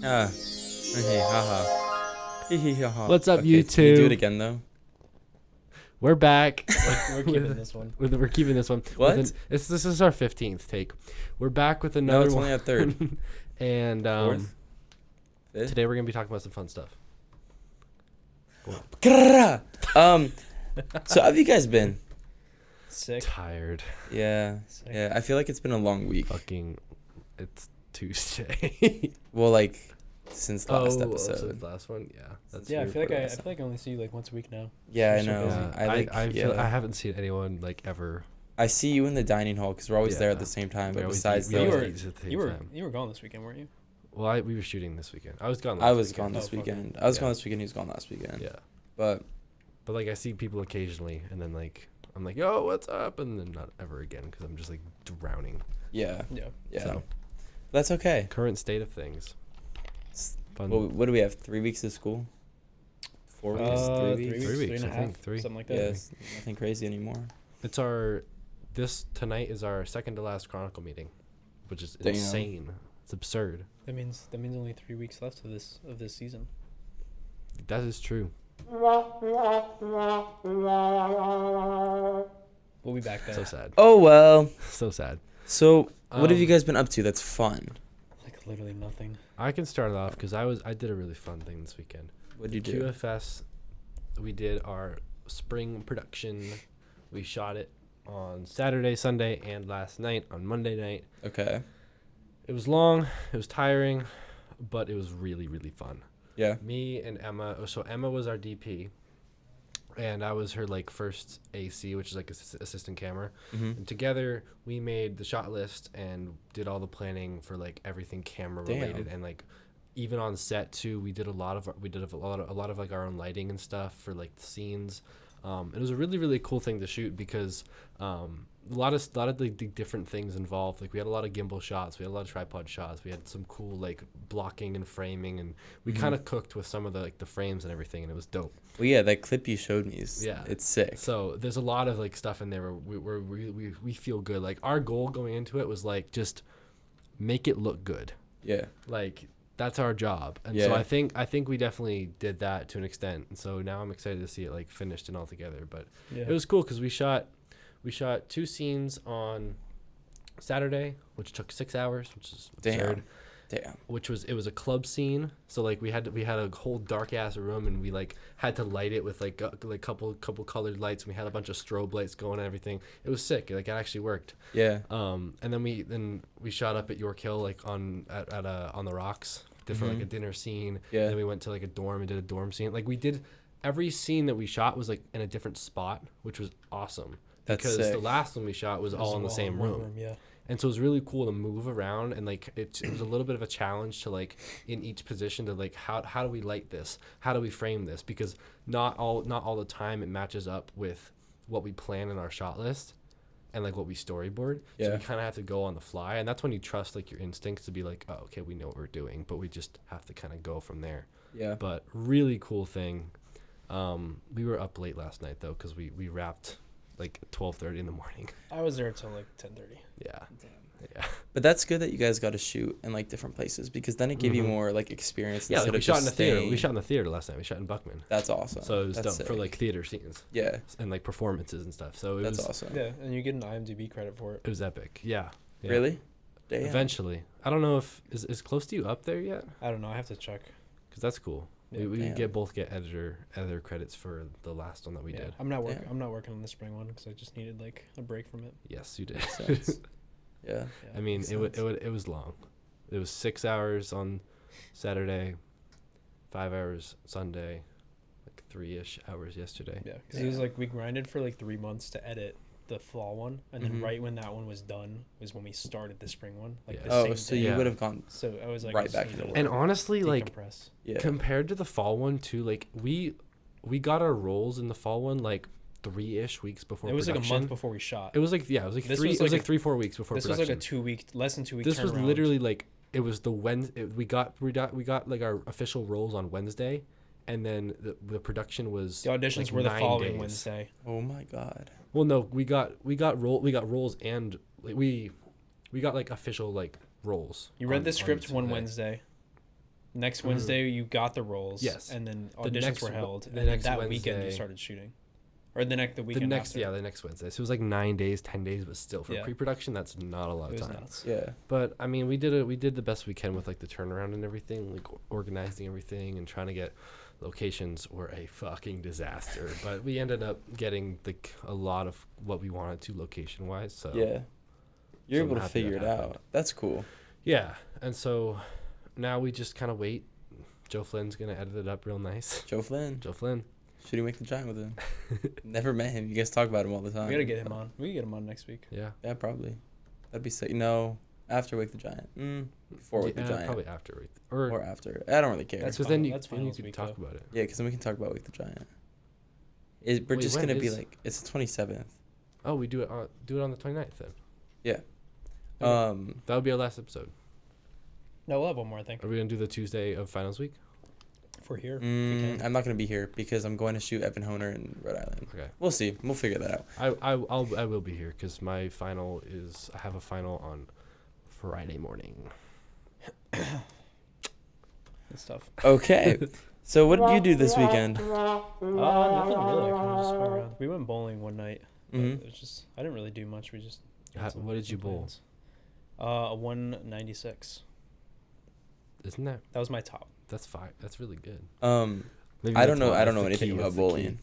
Okay, haha. Hee hee haha. What's up, Okay, YouTube? Can you do it again though? We're back. We're keeping this one. We're keeping this one. What? This is our 15th take. We're back with another No, it's one. only our third. And Fourth? Fifth? today we're gonna be talking about some fun stuff. Grrrra! So how have you guys been? Sick. Tired. Yeah. Sick. Yeah, I feel like it's been a long week. Fucking. It's Tuesday. Well, like since the last so episode. the last one. Yeah. That's Yeah, I weird feel like for I us. feel like I only see you like once a week now. Yeah, I You're so know. busy. I feel yeah. I haven't seen anyone like ever. I see you in the dining hall because we're always there at Yeah. the same time. We But always besides eat- we that, always eat at the same time. You were gone this weekend, weren't you? Well, we were shooting this weekend. I was gone. I last was weekend. gone this Oh, fuck. weekend. I was Yeah. gone this weekend. He was gone last weekend. Yeah. But But like I see people occasionally, and then like I'm like, "Yo, what's up?" And then not ever again because I'm just like drowning. yeah, Yeah. yeah. So That's okay. current state of things. S- Fun. Well, what do we have? 3 weeks of school? 4 weeks? 3 weeks? 3 weeks, 3 and a I half, think, 3. something like that. Yes. Nothing crazy anymore. It's tonight is our second to last Chronicle meeting, which is Damn. insane. It's absurd. That means only 3 weeks left of this season. That is true. We'll be back So though. sad. Oh well. So sad. So what have you Um, guys been up to? That's fun. Like literally nothing. I can start it off because I did a really fun thing this weekend. What did you do? QFS, we did our spring production. We shot it on Saturday, Sunday, and last night on Monday night. Okay. It was long, it was tiring, but it was really, really fun. Yeah. Me and Emma, so Emma was our DP, and I was her like first AC, which is like assistant camera. Mm-hmm. And together we made the shot list and did all the planning for like everything camera related. Damn. And like even on set too, we did a lot of like our own lighting and stuff for like the scenes. It was a really, really cool thing to shoot because a lot of the different things involved. Like we had a lot of gimbal shots, we had a lot of tripod shots, we had some cool like blocking and framing, and we Mhm. kind of cooked with some of the like the frames and everything, and it was dope. Well, yeah, that clip you showed me is Yeah. it's sick. So there's a lot of like stuff in there where we feel good. Like our goal going into it was like just make it look good. Yeah. Like that's our job. And so Yeah. I think we definitely did that to an extent. And so now I'm excited to see it like finished and all together. But Yeah. it was cool because we shot 2 scenes on Saturday, which took 6 hours, which is absurd. Damn. It was a club scene, so like we had a whole dark ass room, and we like had to light it with like couple colored lights, and we had a bunch of strobe lights going and everything. It was sick. Like it actually worked. Yeah. And then we shot up at York Hill, like on the rocks, did for like Mhm. a dinner scene. Yeah. Then we went to like a dorm and did a dorm scene. Like we did every scene that we shot was like in a different spot, which was awesome. That's Because sick. the last one we shot was all in the same one room. Yeah. And so it was really cool to move around, and like it was a little bit of a challenge to like in each position to like how do we light this? How do we frame this? Because not all the time it matches up with what we plan in our shot list and like what we storyboard. So Yeah. we kind of have to go on the fly, and that's when you trust like your instincts to be like, oh, okay, we know what we're doing, but we just have to kind of go from there. Yeah. But really cool thing. We were up late last night though because we wrapped like 12:30 in the morning. I was there till like 10:30. Yeah. Yeah. But that's good that you guys got to shoot in like different places because then it gave you Mhm. more like experience. Yeah, like instead we of shot in just the theater. staying- We shot in the theater last night. We shot in Buckman. That's awesome. So it was That's dope for sick. like theater scenes Yeah. and like performances and stuff. So it That's was awesome. Yeah, and you get an IMDb credit for it. it was epic. Yeah. Yeah. Really? Damn. Eventually, I don't know if is close to you up there yet, I don't know. I have to check. because that's cool. Yeah. We Damn. get editor credits for the last one that we Yeah. did. I'm not working. Damn. I'm not working on the spring one because I just needed like a break from it. Yes, you did. Makes sense. Yeah. Yeah. I mean, Makes it sense. was long. It was 6 hours on Saturday, 5 hours Sunday, like 3-ish hours yesterday. Yeah, because it was like we grinded for like 3 months to edit the fall one, and then Mhm. right when that one was done was when we started the spring one. Like Yeah. the Oh, same so day. you Yeah. would have gone. So I was like, right I just back need into to work. And honestly, like decompress. Yeah. compared to the fall one too, like we got our roles in the fall one like 3-ish weeks before It was production. like a month before we shot. It was like it was like This three. was It was like like 3-4 weeks before This was production. like a 2 week, less than 2 week. This was turnaround. literally like it was the we got like our official roles on Wednesday, and then the production was the auditions like were the 9 following days. Wednesday. Oh my god. Well, no, we got roles, and like, we got like official like roles. You read on- the script on one Sunday. Wednesday. Next Wednesday, you got the roles. Yes. And then The auditions next were w- held. the And then next that weekend, you Wednesday- started shooting. Or the weekend after. The next Wednesday. So it was like 9 days, 10 days, but still for Yeah. pre-production, that's not a lot It of was time. nuts. Yeah. But I mean, we did the best we can with like the turnaround and everything, like organizing everything and trying to get locations were a fucking disaster. But we ended up getting like a lot of what we wanted to location wise. So Yeah. You're So able I'm to happy figure it that happened. out. That's cool. yeah, and so now we just kind of wait. Joe Flynn's gonna edit it up real nice. Joe Flynn. Joe Flynn. Should he make the giant with him? Never met him. You guys talk about him all the time. We gotta get him on. We can get him on next week. Yeah. Yeah, probably. That'd be sick. No, after Wake the Giant. Before Wake the Giant. Probably after or Or after. I don't really care. That's because fine. then you That's fine then you this could week, talk though. about it. Yeah, because then we can talk about Wake the Giant. We're Wait, just when gonna be is- like, it's the 27th. Oh, we do it on the 29th then. Yeah. Okay. That would be our last episode. No, we'll have one more, I think. Are we gonna do the Tuesday of finals week? If we're here. if we can. I'm not gonna be here because I'm going to shoot Evan Honer in Rhode Island. Okay. We'll see. We'll figure that out. I will be here because my final is I have a final on Friday morning. Good stuff. Okay. So what did you do this weekend? Nothing really. I kind of just went around. We went bowling one night. but Mhm. It was just, I didn't really do much. We just. had What did you bowl? plans. A 196. Isn't that That was my top. that's fine? That's really good. I Maybe don't that's know. why- I don't that's know the anything key, about that's the key. bowling.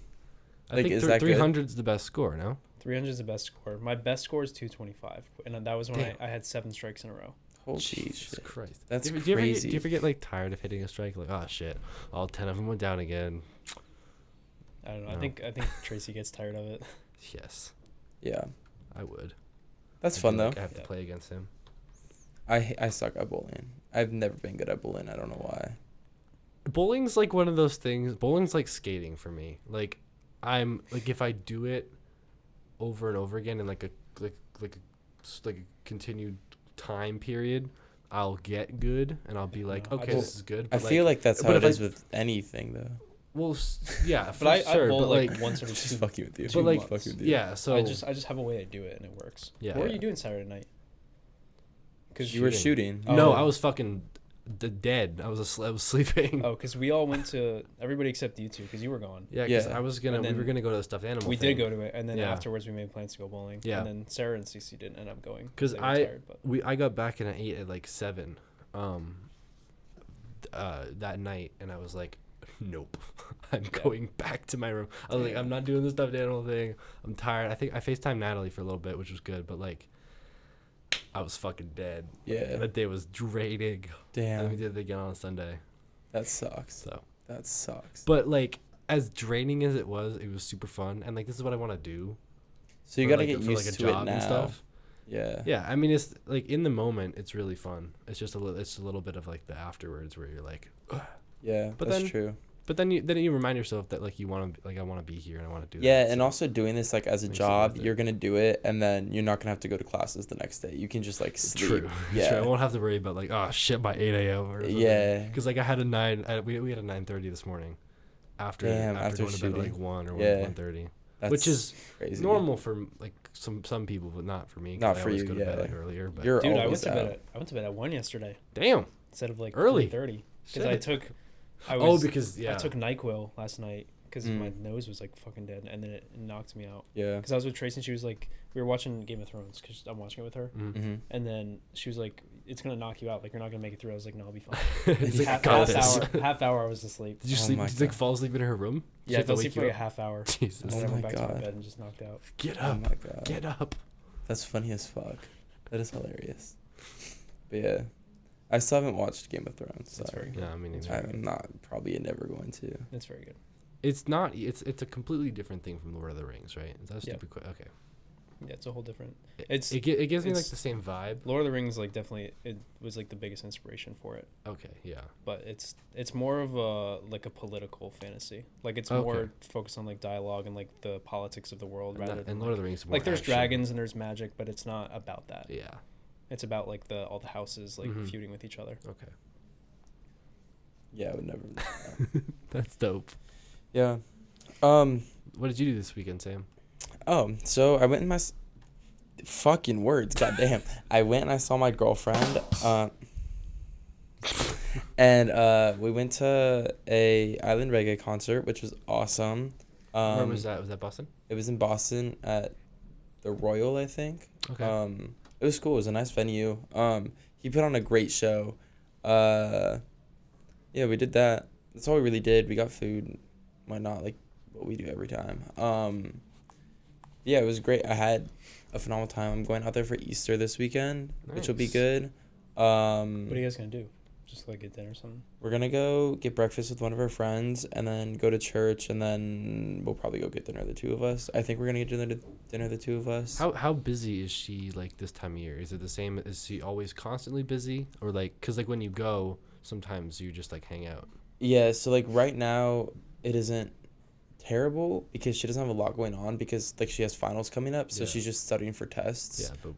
I Like, think is that good? 300 is the best score. No. 300 is the best score. My best score is 225, and that was when Damn. I had 7 strikes in a row. Holy Jesus shit. Christ. That's do you crazy. ever get like tired of hitting a strike? Like, oh shit, all 10 of them went down again. I don't know. No. I think Tracy gets tired of it. Yes, Yeah. I would. That's I'd fun be though. like, I have to Yeah. play against him. I suck at bowling. I've never been good at bowling. I don't know why. Bowling's like one of those things. Bowling's like skating for me. Like, I'm like if I do it over and over again in like a continued time period, I'll get good and I'll be like, know. I okay, just- this is good. I but, feel like that's how but it if is with anything though. well, yeah, for But I sure. bowl But like once every Just 2 fucking with you. but like, fucking with you. yeah. So I just have a way I do it and it works. Yeah. What were Yeah. you doing Saturday night? Because You were shooting. no, Oh. I was fucking dead. I was sleeping. Oh, because we all went to everybody except you two because you were gone. Yeah, because Yeah. I was gonna. And We were then gonna go to the stuffed animal. We thing. did go to it, and then Yeah. afterwards we made plans to go bowling. Yeah. And then Sarah and Cece didn't end up going 'Cause they were I- tired, but I got back and I ate at like 7 that night, and I was like, nope, I'm going back to my room. I was like, I'm not doing the stuffed animal thing. I'm tired. I think I FaceTimed Natalie for a little bit, which was good, but like I was fucking dead. Yeah. That day was draining. And then we Damn. did it again on Sunday. That sucks. So, That sucks. but like as draining as it was super fun, and like this is what I want to do. So you for, gotta like, get for, used like, a to it job now. and stuff. Yeah. Yeah, I mean it's like in the moment it's really fun. It's just it's a little bit of like the afterwards where you're like, ugh. Yeah. But that's then- true. But then you remind yourself that like you want to like I want to be here and I want to do Yeah, that. and so- also doing this like as a makes it job, worth it. you're gonna do it, and then you're not gonna have to go to classes the next day. You can just like sleep. True. Yeah. True. I won't have to worry about like oh shit by 8 a.m. or something. Yeah. Because like I had a 9. We had a 9:30 this morning. After Damn, after after going to bed at like shooting. 1 or Yeah. 1:30, That's which is crazy. normal for like some people, but not for me. 'cause Not I for always you, go to bed yeah. like earlier. But You're dude, I always went to out. bed. I went to bed at 1 yesterday damn. instead of like Early. 3:30 because I Shit. took. Oh, because yeah. I took NyQuil last night because Mm. my nose was like fucking dead, and then it knocked me out. Yeah. Because I was with Tracy, and she was like, we were watching Game of Thrones because I'm watching it with her, Mm. Mm-hmm. and then she was like, "It's gonna knock you out. Like you're not gonna make it through." I was like, "No, I'll be fine." It's like, half, got half this. hour, half hour I was asleep. Did you Oh sleep? my Did you like God. fall asleep in her room? Yeah, I Did fell she asleep have to for wake like a you up? half hour. Jesus. And then I Oh went my back to my God. bed and just knocked out. Get Oh up. my god. Get up. That's funny as fuck. That is hilarious. But yeah, I still haven't watched Game of Thrones. So That's very good. Yeah, I mean, I'm not probably never going to. It's very good. it's not. It's a completely different thing from Lord of the Rings, right? Is that a Yeah. stupid okay. Yeah, it's a whole different. It, It's it gives me like it's- the same vibe. Lord of the Rings, like definitely, it was like the biggest inspiration for it. Okay, yeah. But it's more of a like a political fantasy. Like it's Okay. more focused on like dialogue and like the politics of the world rather than And Lord of the Rings is more like there's action. dragons and there's magic, but it's not about that. Yeah. It's about like all the houses like Mhm. feuding with each other. Okay. Yeah, I would never. That's dope. Yeah. What did you do this weekend, Sam? Oh, so I went in my fucking words. Goddamn. I went and I saw my girlfriend. And we went to a island reggae concert, which was awesome. Where was that? Was that Boston? It was in Boston at the Royal, I think. Okay. It was cool. It was a nice venue. He put on a great show. Yeah, we did that. That's all we really did. We got food, whatnot, like what we do every time. Yeah, it was great. I had a phenomenal time. I'm going out there for Easter this weekend, which will be Nice. good. What are you guys gonna do? Just like get dinner or something? We're gonna go get breakfast with one of our friends, and then go to church, and then we'll probably go get dinner, the two of us. I think we're gonna get dinner, the two of us. How busy is she like this time of year? Is it the same? Is she always constantly busy, or like because like when you go, sometimes you just like hang out. Yeah, so like right now it isn't terrible because she doesn't have a lot going on because like she has finals coming up, so Yeah. she's just studying for tests. Yeah, but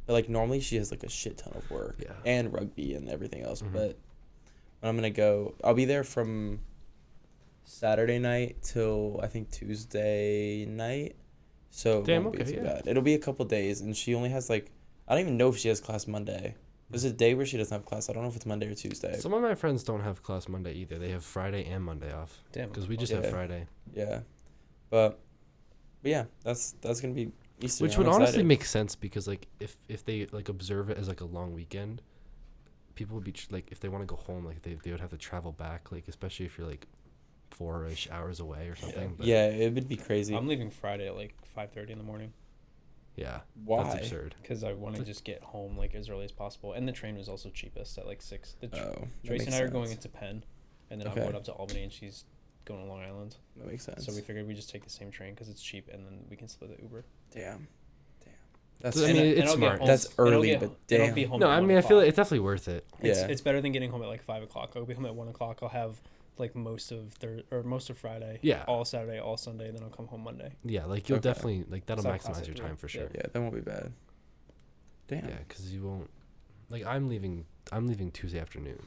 But like normally she has like a shit ton of work Yeah. and rugby and everything else. Mhm. But when I'm gonna go, I'll be there from Saturday night till I think Tuesday night. So it Damn, won't be okay, too yeah. bad. It'll be a couple days, and she only has like I don't even know if she has class Monday. There's a day where she doesn't have class. I don't know if it's Monday or Tuesday. some of my friends don't have class Monday either. They have Friday and Monday off. Damn. Because we just have Yeah. Friday, Yeah, but yeah, that's gonna be Easter. which I'm would honestly excited. make sense because like if they like observe it as like a long weekend, people would be like if they want to go home like they would have to travel back like especially if you're like 4-ish hours away or something. But Yeah, it would be crazy. I'm leaving Friday at like 5:30 in the morning yeah, Why? that's absurd. because I want to just get home like as early as possible. And the train was also cheapest at like 6. Oh, that Tracy makes and I are going sense. into Penn, and then Okay. I'm going up to Albany, and she's going to Long Island. That makes sense. So we figured we just take the same train because it's cheap, and then we can split the Uber. Damn. That's I mean, And it's I'll get smart. home- That's and I'll early, get- but and I'll damn. be home No, at I 1 mean I feel o'clock. it's definitely worth it. Yeah. It's better than getting home at like 5 o'clock. I'll be home at 1 o'clock. I'll have like most of most of Friday. Yeah. All Saturday, all Sunday, and then I'll come home Monday. Yeah, like you'll Okay. definitely like that'll So I'll maximize class your it, time for yeah. sure. Yeah, that won't be bad. Damn. Yeah, because you won't. Like I'm leaving Tuesday afternoon,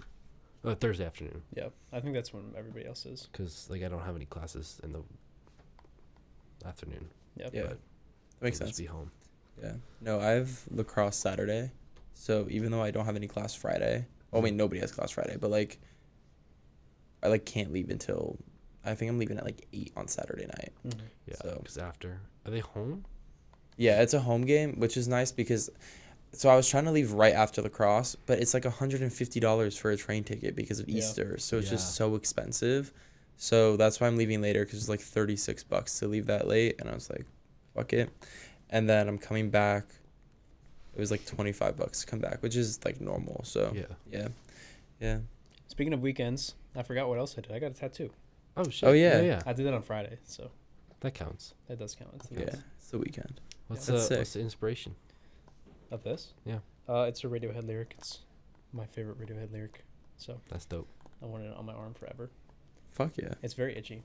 Thursday afternoon, Yeah, I think that's when everybody else is. because like I don't have any classes in the afternoon. Yep. Yeah, But that makes I'll sense. just be home. Yeah. No, I have lacrosse Saturday, so even though I don't have any class Friday, well, I mean nobody has class Friday, but like, I like can't leave until I think I'm leaving at like 8 on Saturday night. Mhm. Yeah, So- because after are they home? Yeah, it's a home game, which is nice because. So I was trying to leave right after lacrosse, but it's like $150 for a train ticket because of Yeah. Easter, so it's Yeah. just so expensive. So that's why I'm leaving later because it's like $36 to leave that late, and I was like, fuck it. And then I'm coming back. It was like $25 to come back, which is like normal. So Yeah. yeah. Speaking of weekends, I forgot what else I did. I got a tattoo. Oh shit. Oh, yeah. Yeah. I did that on Friday, so That counts. that does count. It's the Yeah, best. it's the weekend. What's That's what's sick. the inspiration? Of this? Yeah. It's a Radiohead lyric. It's my favorite Radiohead lyric. So That's dope. I want it on my arm forever. Fuck yeah. It's very itchy,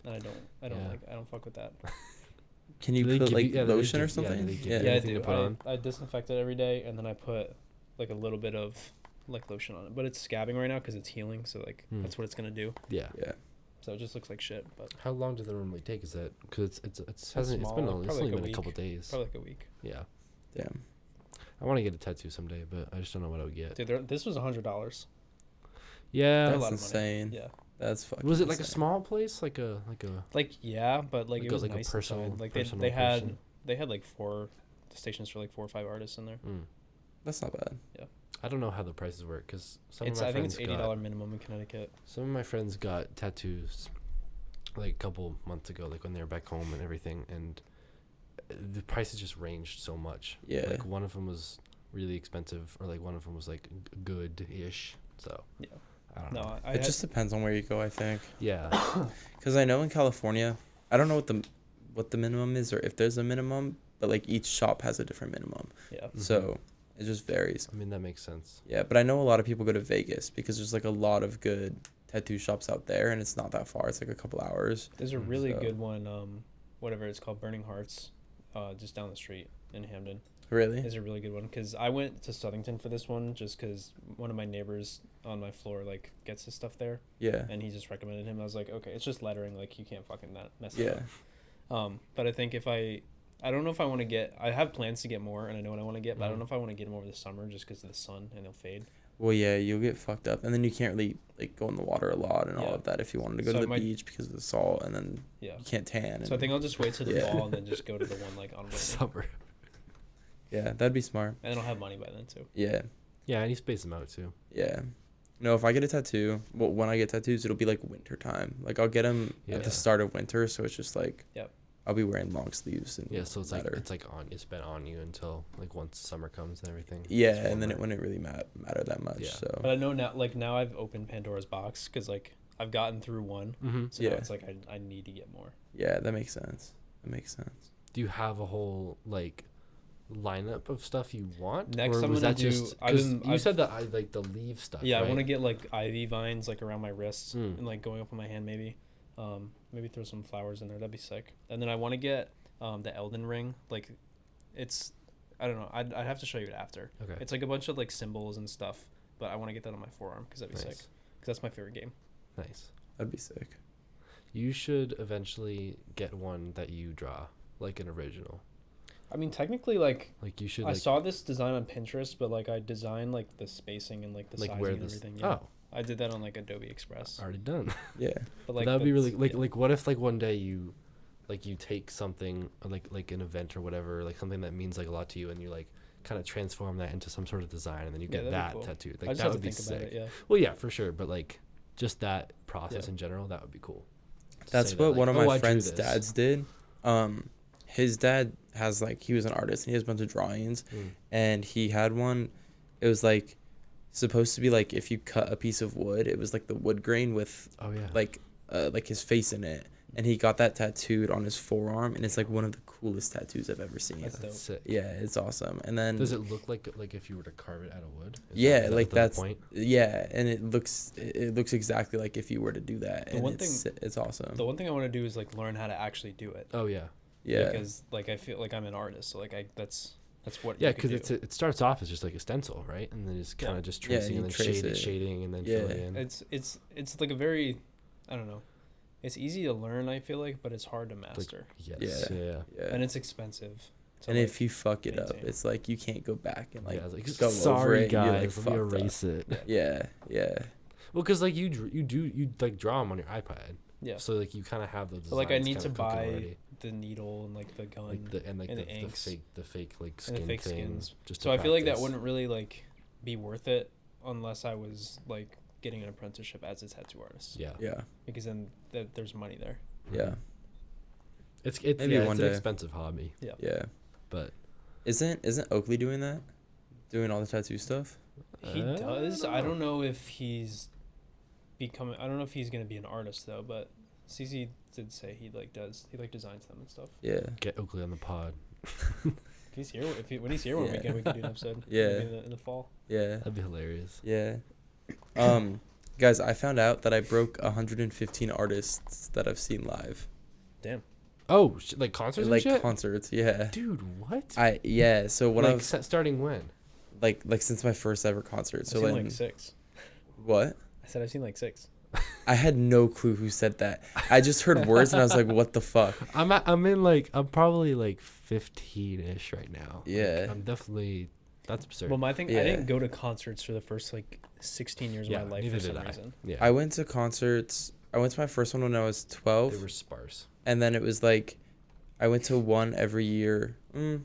and I don't Yeah. I don't fuck with that. Can you Do they put give like you- yeah, do they lotion or give- yeah, do something? they give Yeah. you Yeah, I anything do. to put on? I disinfect it every day, and then I put like a little bit of like lotion on it. But it's scabbing right now because it's healing. So like that's what it's gonna do. Yeah. Yeah. So it just looks like shit. But How long does it normally take? Is that because it's hasn't it's small, been like, only, it's probably only like a been a couple week. days. probably like a week. Yeah. Damn. I want to get a tattoo someday, but I just don't know what I would get. Dude, this was $100. Yeah. They're a That's lot of money. insane. Yeah. That's fucking. Was it like a insane. small place, like a Like yeah, but like Like it a- was like a nice personal- inside. Like personal they person? had like 4 stations for like 4 or 5 artists in there. That's not bad. I don't know how the prices work because some It's of my I think friends it's $80 minimum in Connecticut. some of my friends got tattoos like a couple months ago, like when they were back home and everything, and the prices just ranged so much. Yeah. Like one of them was really expensive, or like one of them was like good-ish. So Yeah. I don't No, know. I It had, just depends on where you go, I think. Yeah. Because I know in California, I don't know what the minimum is or if there's a minimum, but like each shop has a different minimum, yeah. so it just varies. I mean that makes sense. Yeah, but I know a lot of people go to Vegas because there's like a lot of good tattoo shops out there, and it's not that far. It's like a couple hours. There's a really So- good one, whatever it's called, Burning Hearts, just down the street in Hamden. Really? Is a really good one because I went to Southington for this one just because one of my neighbors on my floor like gets his stuff there, Yeah. and he just recommended him. I was like, okay, it's just lettering, like you can't fucking mess it Yeah. up. But I think if I don't know if I want to get. I have plans to get more, and I know what I want to get, but I don't know if I want to get them over the summer just because of the sun and they'll fade. Well, yeah, you'll get fucked up, and then you can't really like go in the water a lot and all Yeah. of that if you wanted to go So to I the might- beach because of the salt, and then Yeah. you can't tan. So I think I'll just wait till the Yeah. fall and then just go to the one like on Whitney. Summer. Yeah, that'd be smart. And then I'll have money by then too. Yeah, Yeah, and you space them out too. yeah. No, if I get a tattoo, well, when I get tattoos, it'll be like winter time. Like I'll get them Yeah. at the start of winter, so it's just like, Yep. I'll be wearing long sleeves and Yeah, so it's like better. it's like on it's been on you until like once summer comes and everything. Yeah, it's and then it warmer. wouldn't really matter that much. Yeah. So But I know now, like now I've opened Pandora's box because like I've gotten through one, Mhm. so now Yeah. it's like I need to get more. yeah, that makes sense. That makes sense. Do you have a whole like lineup of stuff you want? Next, or I'm was gonna that do- just I've because been- you I've- said that I like the leaf stuff? Yeah, I right? want to get like ivy vines like around my wrists Mm. and like going up on my hand maybe. Maybe throw some flowers in there. That'd be sick. And then I want to get the Elden Ring. Like, it's I don't know. I'd have to show you it after. Okay. It's like a bunch of like symbols and stuff. But I want to get that on my forearm because that'd be sick. Nice. Because that's my favorite game. Nice. That'd be sick. You should eventually get one that you draw, like an original. I mean, technically, like Like you should. I Like, saw this design on Pinterest, but like I designed like the spacing and like the like sizing where and this. everything. Yeah. Oh, I did that on like Adobe Express. already done. Yeah, But like that would be really that's- like like what if like one day you, like you take something like an event or whatever, like something that means like a lot to you, and you like kind of transform that into some sort of design, and then you Yeah, get that'd be that cool. tattooed. I Like just that have to would be think about sick. it. Yeah. Well, yeah, for sure, but like just that process Yeah. in general, that would be cool. To that's say what that, one like, of "Oh, my I drew friends' this." dads did. His dad has like he was an artist and he has a bunch of drawings, Mm. and he had one. It was like supposed to be like if you cut a piece of wood, it was like the wood grain with Oh yeah. like his face in it, and he got that tattooed on his forearm, and it's like one of the coolest tattoos I've ever seen. That's dope. That's sick. Yeah, it's awesome. And then Does it look like if you were to carve it out of wood? Yeah, is like the that's point. yeah, and it looks exactly like if you were to do that, The and one it's awesome. The one thing I want to do is like learn how to actually do it. Oh yeah. Yeah, Because like I feel like I'm an artist, so like that's what. Yeah, you could because do. it starts off as just like a stencil, right? And then it's Yeah. kind of just Yeah, tracing you and then trace it. shading and then Yeah. filling in. It's like a very, I don't know, it's easy to learn. I feel like, but it's hard to master, Yes. Yeah. Yeah. yeah. and it's expensive. to, And like, if you fuck it up, maintain. it's like you can't go back and like yeah. It's like, go over sorry it. You're, like, guys, let me fucked up. erase it. Yeah, yeah, Well, because like you like draw them on your iPad. yeah. So like you kind of have those. But like I designs need to kinda cooking buy already. the needle and like the gun. Like the and and the, the inks. the fake like And skin the fake thing. skins. Just So to I feel like that practice. wouldn't really like be worth it unless I was like getting an apprenticeship as a tattoo artist. Yeah. yeah, Because then there's money there. yeah, It's Maybe yeah, one it's an day. expensive hobby, yeah. but Isn't Oakley doing that? Doing all the tattoo stuff? He I does. don't I know. don't know if he's becoming. I don't know if he's gonna be an artist though. But CC did say he designs them and stuff. Yeah, get Oakley on the pod. If he's here, when he's here one Yeah. weekend, we can do an episode. Yeah. Maybe in the fall. yeah, That'd be hilarious. yeah. Guys, I found out that I broke 115 artists that I've seen live. Damn. Oh, like concerts Like and shit. concerts, yeah. Dude, what? So what I like was starting when? like since my first ever concert. So I've seen like like 6. what? I said I've seen like 6. I had no clue who said that. I just heard words and I was like, what the fuck? I'm probably like 15ish right now. Like, Yeah. I'm definitely. That's absurd. Well, my thing, Yeah. I didn't go to concerts for the first like 16 years yeah, of my life neither for some did I. reason. Yeah. I went to concerts. I went to my first one when I was 12. They were sparse. And then it was like, I went to one every year. I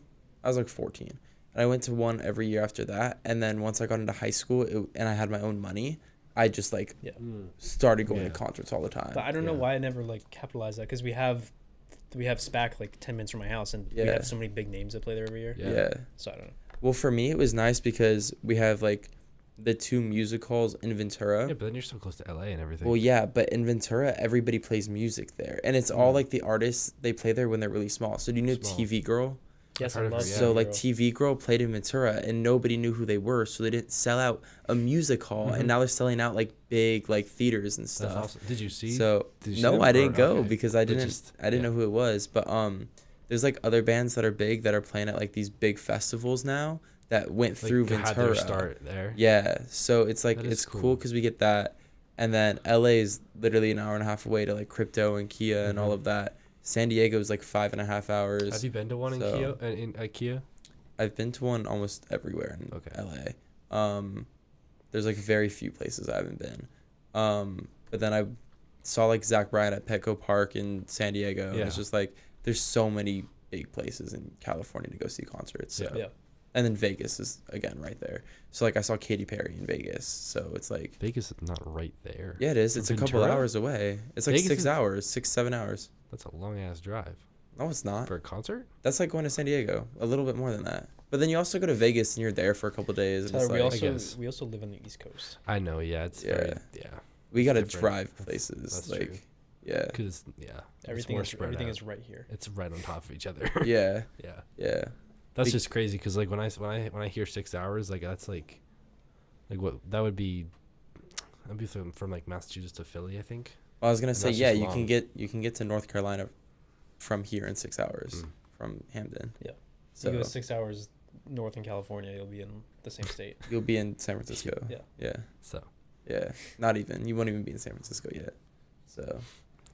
was like 14. And I went to one every year after that. And then once I got into high school and I had my own money, I just like Yeah. started going Yeah. to concerts all the time. But I don't know Yeah. why I never like capitalized that because we have SPAC like 10 minutes from my house and we Yeah. have so many big names that play there every year. Yeah. Yeah. So I don't know. Well, for me, it was nice because we have like the 2 music halls in Ventura. Yeah, but then you're so close to LA and everything. Well, yeah, but in Ventura, everybody plays music there. And it's all Mm. like the artists, they play there when they're really small. So do you know Small. TV Girl? Yes, heard I of her, love yeah. So like Girl. TV Girl played in Ventura and nobody knew who they were. So they didn't sell out a music hall. Mhm. And now they're selling out like big like theaters and That's stuff. awesome. Did you see? So did you see no, them? I didn't Or- go okay. because I But didn't just- I didn't yeah. know who it was. But there's like other bands that are big that are playing at like these big festivals now that went Like, through had Ventura. their start there. Yeah, so it's like That is it's cool cool. because we get that, and then LA is literally an hour and a half away to like crypto and Kia and all Mhm. of that. San Diego is like 5.5 hours. Have you been to one in So- Kia? In IKEA? I've been to one almost everywhere in Okay. LA. There's like very few places I haven't been. But then I saw like Zach Bryan at Petco Park in San Diego. And Yeah. it's just like there's so many big places in California to go see concerts. So. Yeah. And then Vegas is again right there. So like I saw Katy Perry in Vegas. So it's like Vegas is not right there. yeah, it is. It's a couple Ventura? hours away. It's like Vegas 6 is- hours, 7 hours. That's a long ass drive No, it's not. for a concert. That's like going to San Diego. A little bit more than that. But then you also go to Vegas and you're there for a couple days. And Tyler, it's we like, guess. also live on the East Coast. I know. Yeah, it's Yeah. very yeah. we gotta different. drive places. That's like true. Yeah. Because yeah, Everything more is spread everything out. is right here. It's right on top of each other. Yeah. Yeah. Yeah. That's Like- just crazy because like when I hear 6 hours, like that's like what that would be. That'd be from like Massachusetts to Philly, I think. Well, I was gonna And say that's yeah. just You can long. get to North Carolina from here in 6 hours from Hamden. Yeah. So You go 6 hours north in California, you'll be in the same state. you'll be in San Francisco. Yeah. Yeah. So Yeah. Not even. You won't even be in San Francisco yet. So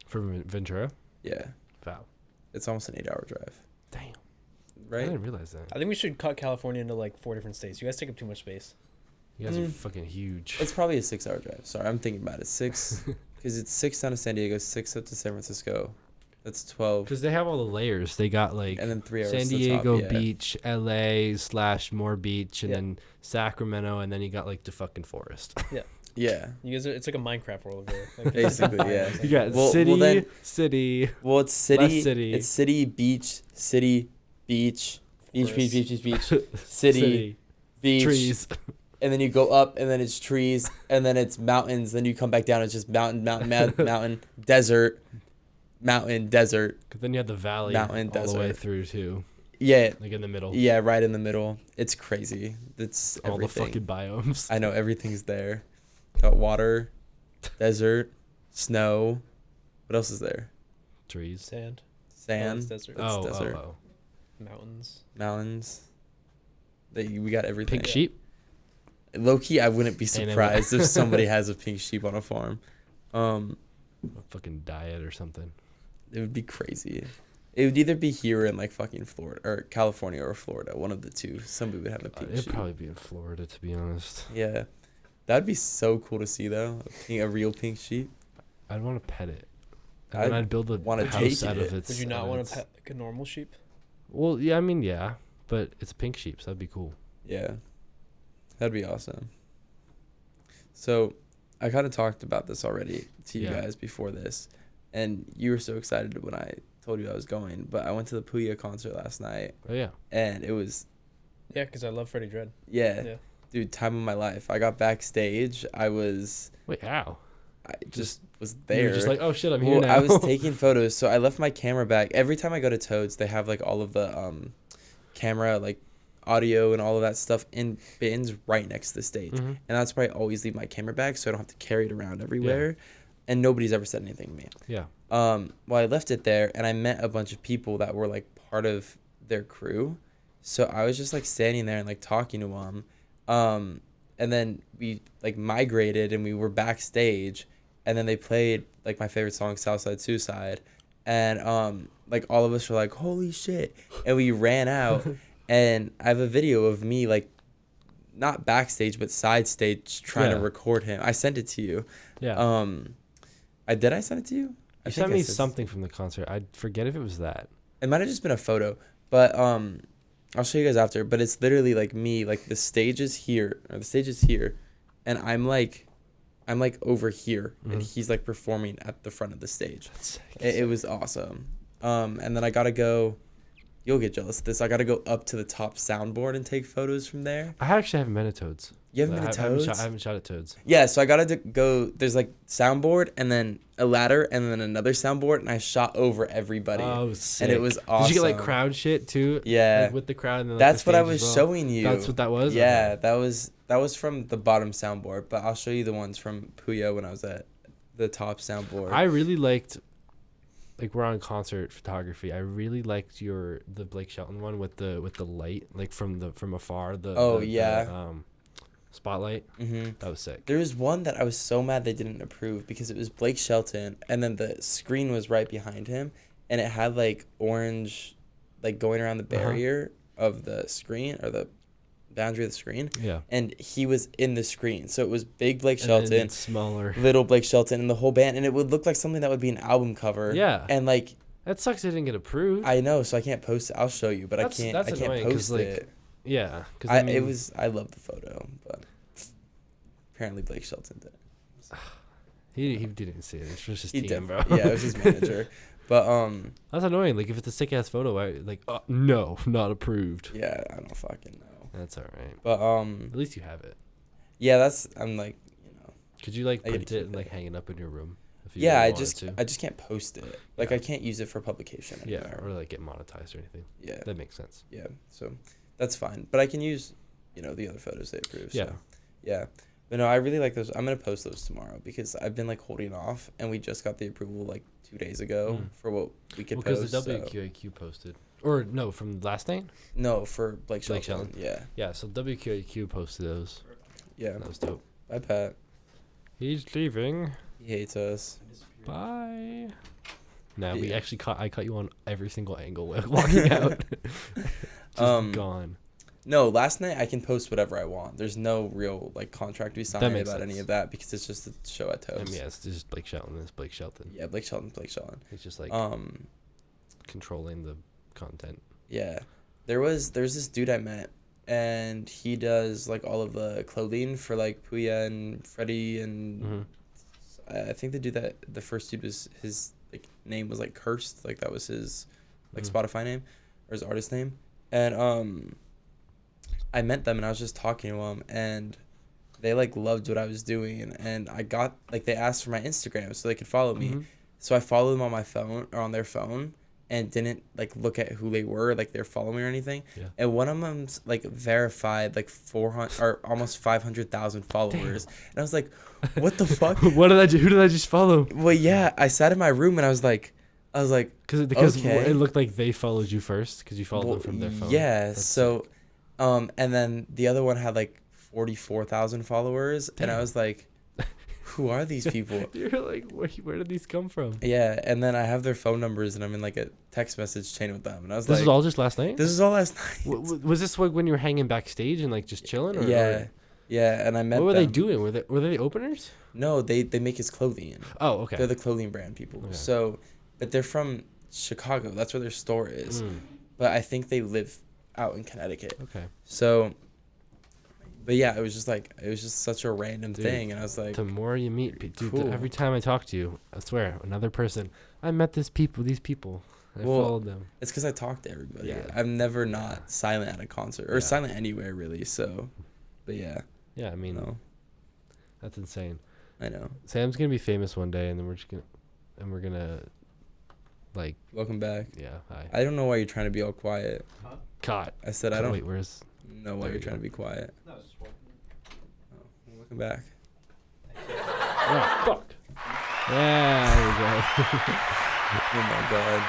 for Ventura, yeah. wow, It's almost an 8-hour drive. damn, I Right? didn't realize that. I think we should cut California into like 4 different states. You guys take up too much space. You guys are Mm. fucking huge. It's probably a 6-hour drive. Sorry, I'm thinking about it. 6 because it's 6 down to San Diego, 6 up to San Francisco. That's 12. Because they have all the layers. They got like And then 3 hours San to the top, Diego yeah. Beach, LA / more beach, and Yeah. then Sacramento, and then you got like the fucking forest. Yeah. You guys are, it's like a Minecraft world over there. Like, Basically, yeah. You got Well, city, then- city. Well, it's city. city. It's city, beach, beach, beach, Forest. city, beach, trees. and then you go up, and then it's trees, and then it's mountains. Then you come back down, it's just mountain, mountain, desert, mountain, desert. 'Cause then you have the valley Mountain, all the way desert. through too, Yeah, like in the middle. yeah, right in the middle. It's crazy. It's All everything. the fucking biomes. I know everything's there. Got water, desert, snow. What else is there? Trees. Sand, Sand, it's desert. It's desert. mountains. mountains. We got everything. Pink sheep. Low key, I wouldn't be Ain't it surprised what- if somebody has a pink sheep on a farm. A fucking diet or something. It would be crazy. It would either be here in like fucking Florida or California or Florida, one of the two. Somebody would have a pink It'd sheep. probably be in Florida, to be honest. Yeah, that'd be so cool to see though. A real pink sheep. I'd want to pet it. And I'd then I'd build a wanna house take out it. of its. Would you out not of want its- to pet like a normal sheep? Well, yeah, I mean, yeah, but it's pink sheep, so that'd be cool. Yeah, that'd be awesome. So, I kind of talked about this already to you Yeah. guys before this, and you were so excited when I told you I was going. But I went to the Puya concert last night, Oh yeah. and it was Yeah, because I love Freddie Dredd. yeah, dude, time of my life. I got backstage. I Wait, how? just was You there. were just like, oh shit, I'm here Well, now. I was taking photos, so I left my camera back. Every time I go to Toads, they have like all of the camera, like audio and all of that stuff in bins right next to the stage. Mhm. And that's why I always leave my camera bag so I don't have to carry it around everywhere. And nobody's ever said anything to me. Yeah. Well, I left it there and I met a bunch of people that were like part of their crew. So I was just like standing there and like talking to them. And then we like migrated and we were backstage, and then they played like my favorite song, Southside Suicide. And like all of us were like, holy shit. And we ran out and I have a video of me like not backstage but side stage trying to Yeah. record him. I sent it to you. Yeah. I sent it to you? I You think sent I me something from the concert. I forget if it was that. It might have just been a photo, but I'll show you guys after. But it's literally like me, like the stage is here, and I'm like over here, and Mhm. he's like performing at the front of the stage. That's sick. It was awesome. And then I gotta go. You'll get jealous of this. I gotta go up to the top soundboard and take photos from there. I actually haven't been to Toads. You haven't been to I haven't Toads? I haven't shot at Toads. Yeah, so I gotta go. There's like soundboard, and then a ladder, and then another soundboard, and I shot over everybody. Oh, sick. And it was awesome. Did you get like crowd shit too? Yeah. Like, with the crowd and then, like, That's the what I stage was as well? showing you. That's what that was. Yeah, Okay. that was from the bottom soundboard, but I'll show you the ones from Puyo when I was at the top soundboard. I really liked. Like we're on concert photography. I really liked the Blake Shelton one with the light, like from afar. The spotlight. hmm That was sick. There was one that I was so mad they didn't approve because it was Blake Shelton, and then the screen was right behind him, and it had like orange, like going around the Uh-huh. barrier of the screen or the boundary of the screen, Yeah. and he was in the screen. So it was big Blake And then Shelton, smaller. little Blake Shelton, and the whole band, and it would look like something that would be an album cover. Yeah. And like That sucks. It didn't get approved. I know, so I can't post it. I'll show you, but That's I can't annoying 'cause, post like, it. yeah. Because I love the photo, but apparently Blake Shelton did. he didn't see it. It was his He team, did. bro. Yeah, it was his manager. But That's annoying. Like if it's a sick ass photo, no, not approved. yeah, I don't fucking know. That's all right. But At least you have it. yeah, I'm like, Could you like I gotta print it keep and it. like hang it up in your room? If you yeah, really I wanted just to? can't post it. Like Yeah. I can't use it for publication Yeah, anywhere. or like get monetized or anything. Yeah. That makes sense. Yeah. So that's fine. But I can use, the other photos they approve. Yeah. So, yeah. But no, I really like those. I'm gonna post those tomorrow because I've been like holding off, and we just got the approval like 2 days ago for what we could Because post. the so- WQAQ posted, or no, from last night. No, for Blake Blake Shelton. Yeah. Yeah, so WQAQ posted those. Yeah. That was dope. Bye, Pat. He's leaving. He hates us. Bye. No, we Yeah. actually I caught you on every single angle while walking out. Just gone. No, last night I can post whatever I want. There's no real like contract we signed makes about any sense. of that because it's just a show at Toast. Yeah, it's just Blake Shelton. It's Blake Shelton. Yeah, Blake Shelton. He's just like controlling the content. Yeah. There's this dude I met, and he does like all of the clothing for like Puya and Freddie, and I think the dude that the first dude was his like name was like Cursed, like that was his like Spotify name or his artist name, and I met them and I was just talking to them and they like loved what I was doing, and I got like they asked for my Instagram so they could follow me, so I followed them on my phone or on their phone and didn't like look at who they were, like they're following me or anything. Yeah. And one of them's like verified like 400 or almost 500,000 followers. And I was like, what the fuck? What did I do? Who did I just follow? Well, yeah, I sat in my room and I was like, Because okay. it looked like they followed you first because you followed well, them from their phone. yeah. That's So, sick. and then the other one had like 44,000 followers, and I Damn. was like, who are these people? You're like, where did these come from? Yeah, and then I have their phone numbers, and I'm in like a text message chain with them, and I was This like, was all just last night. this is all last night. Was this like when you were hanging backstage and like just chilling? Or, Yeah, yeah, and I met What were they them. doing? Were they the openers? No, they make his clothing. Oh, okay. They're the clothing brand people. Okay. So, but they're from Chicago. That's where their store is. Mm, But I think they live out in Connecticut. okay. So, but yeah, it was just such a random Dude, thing, and I was like, The more you meet, dude, Cool. every time I talk to you, I swear, another person. I met these people. I Well, followed them. it's because I talk to everybody. Yeah. I'm never not silent at a concert or Yeah. silent anywhere really. So, but yeah, Yeah, I mean, no, that's insane. I know. Sam's gonna be famous one day, and then we're gonna, like, Welcome back. yeah, hi. I don't know why you're trying to be all quiet. Caught. I said I don't Wait, where's? know why There you're you trying go. to be quiet. No, I was just walking. Oh, welcome back. Oh, fuck. Yeah, there we go. Oh my god.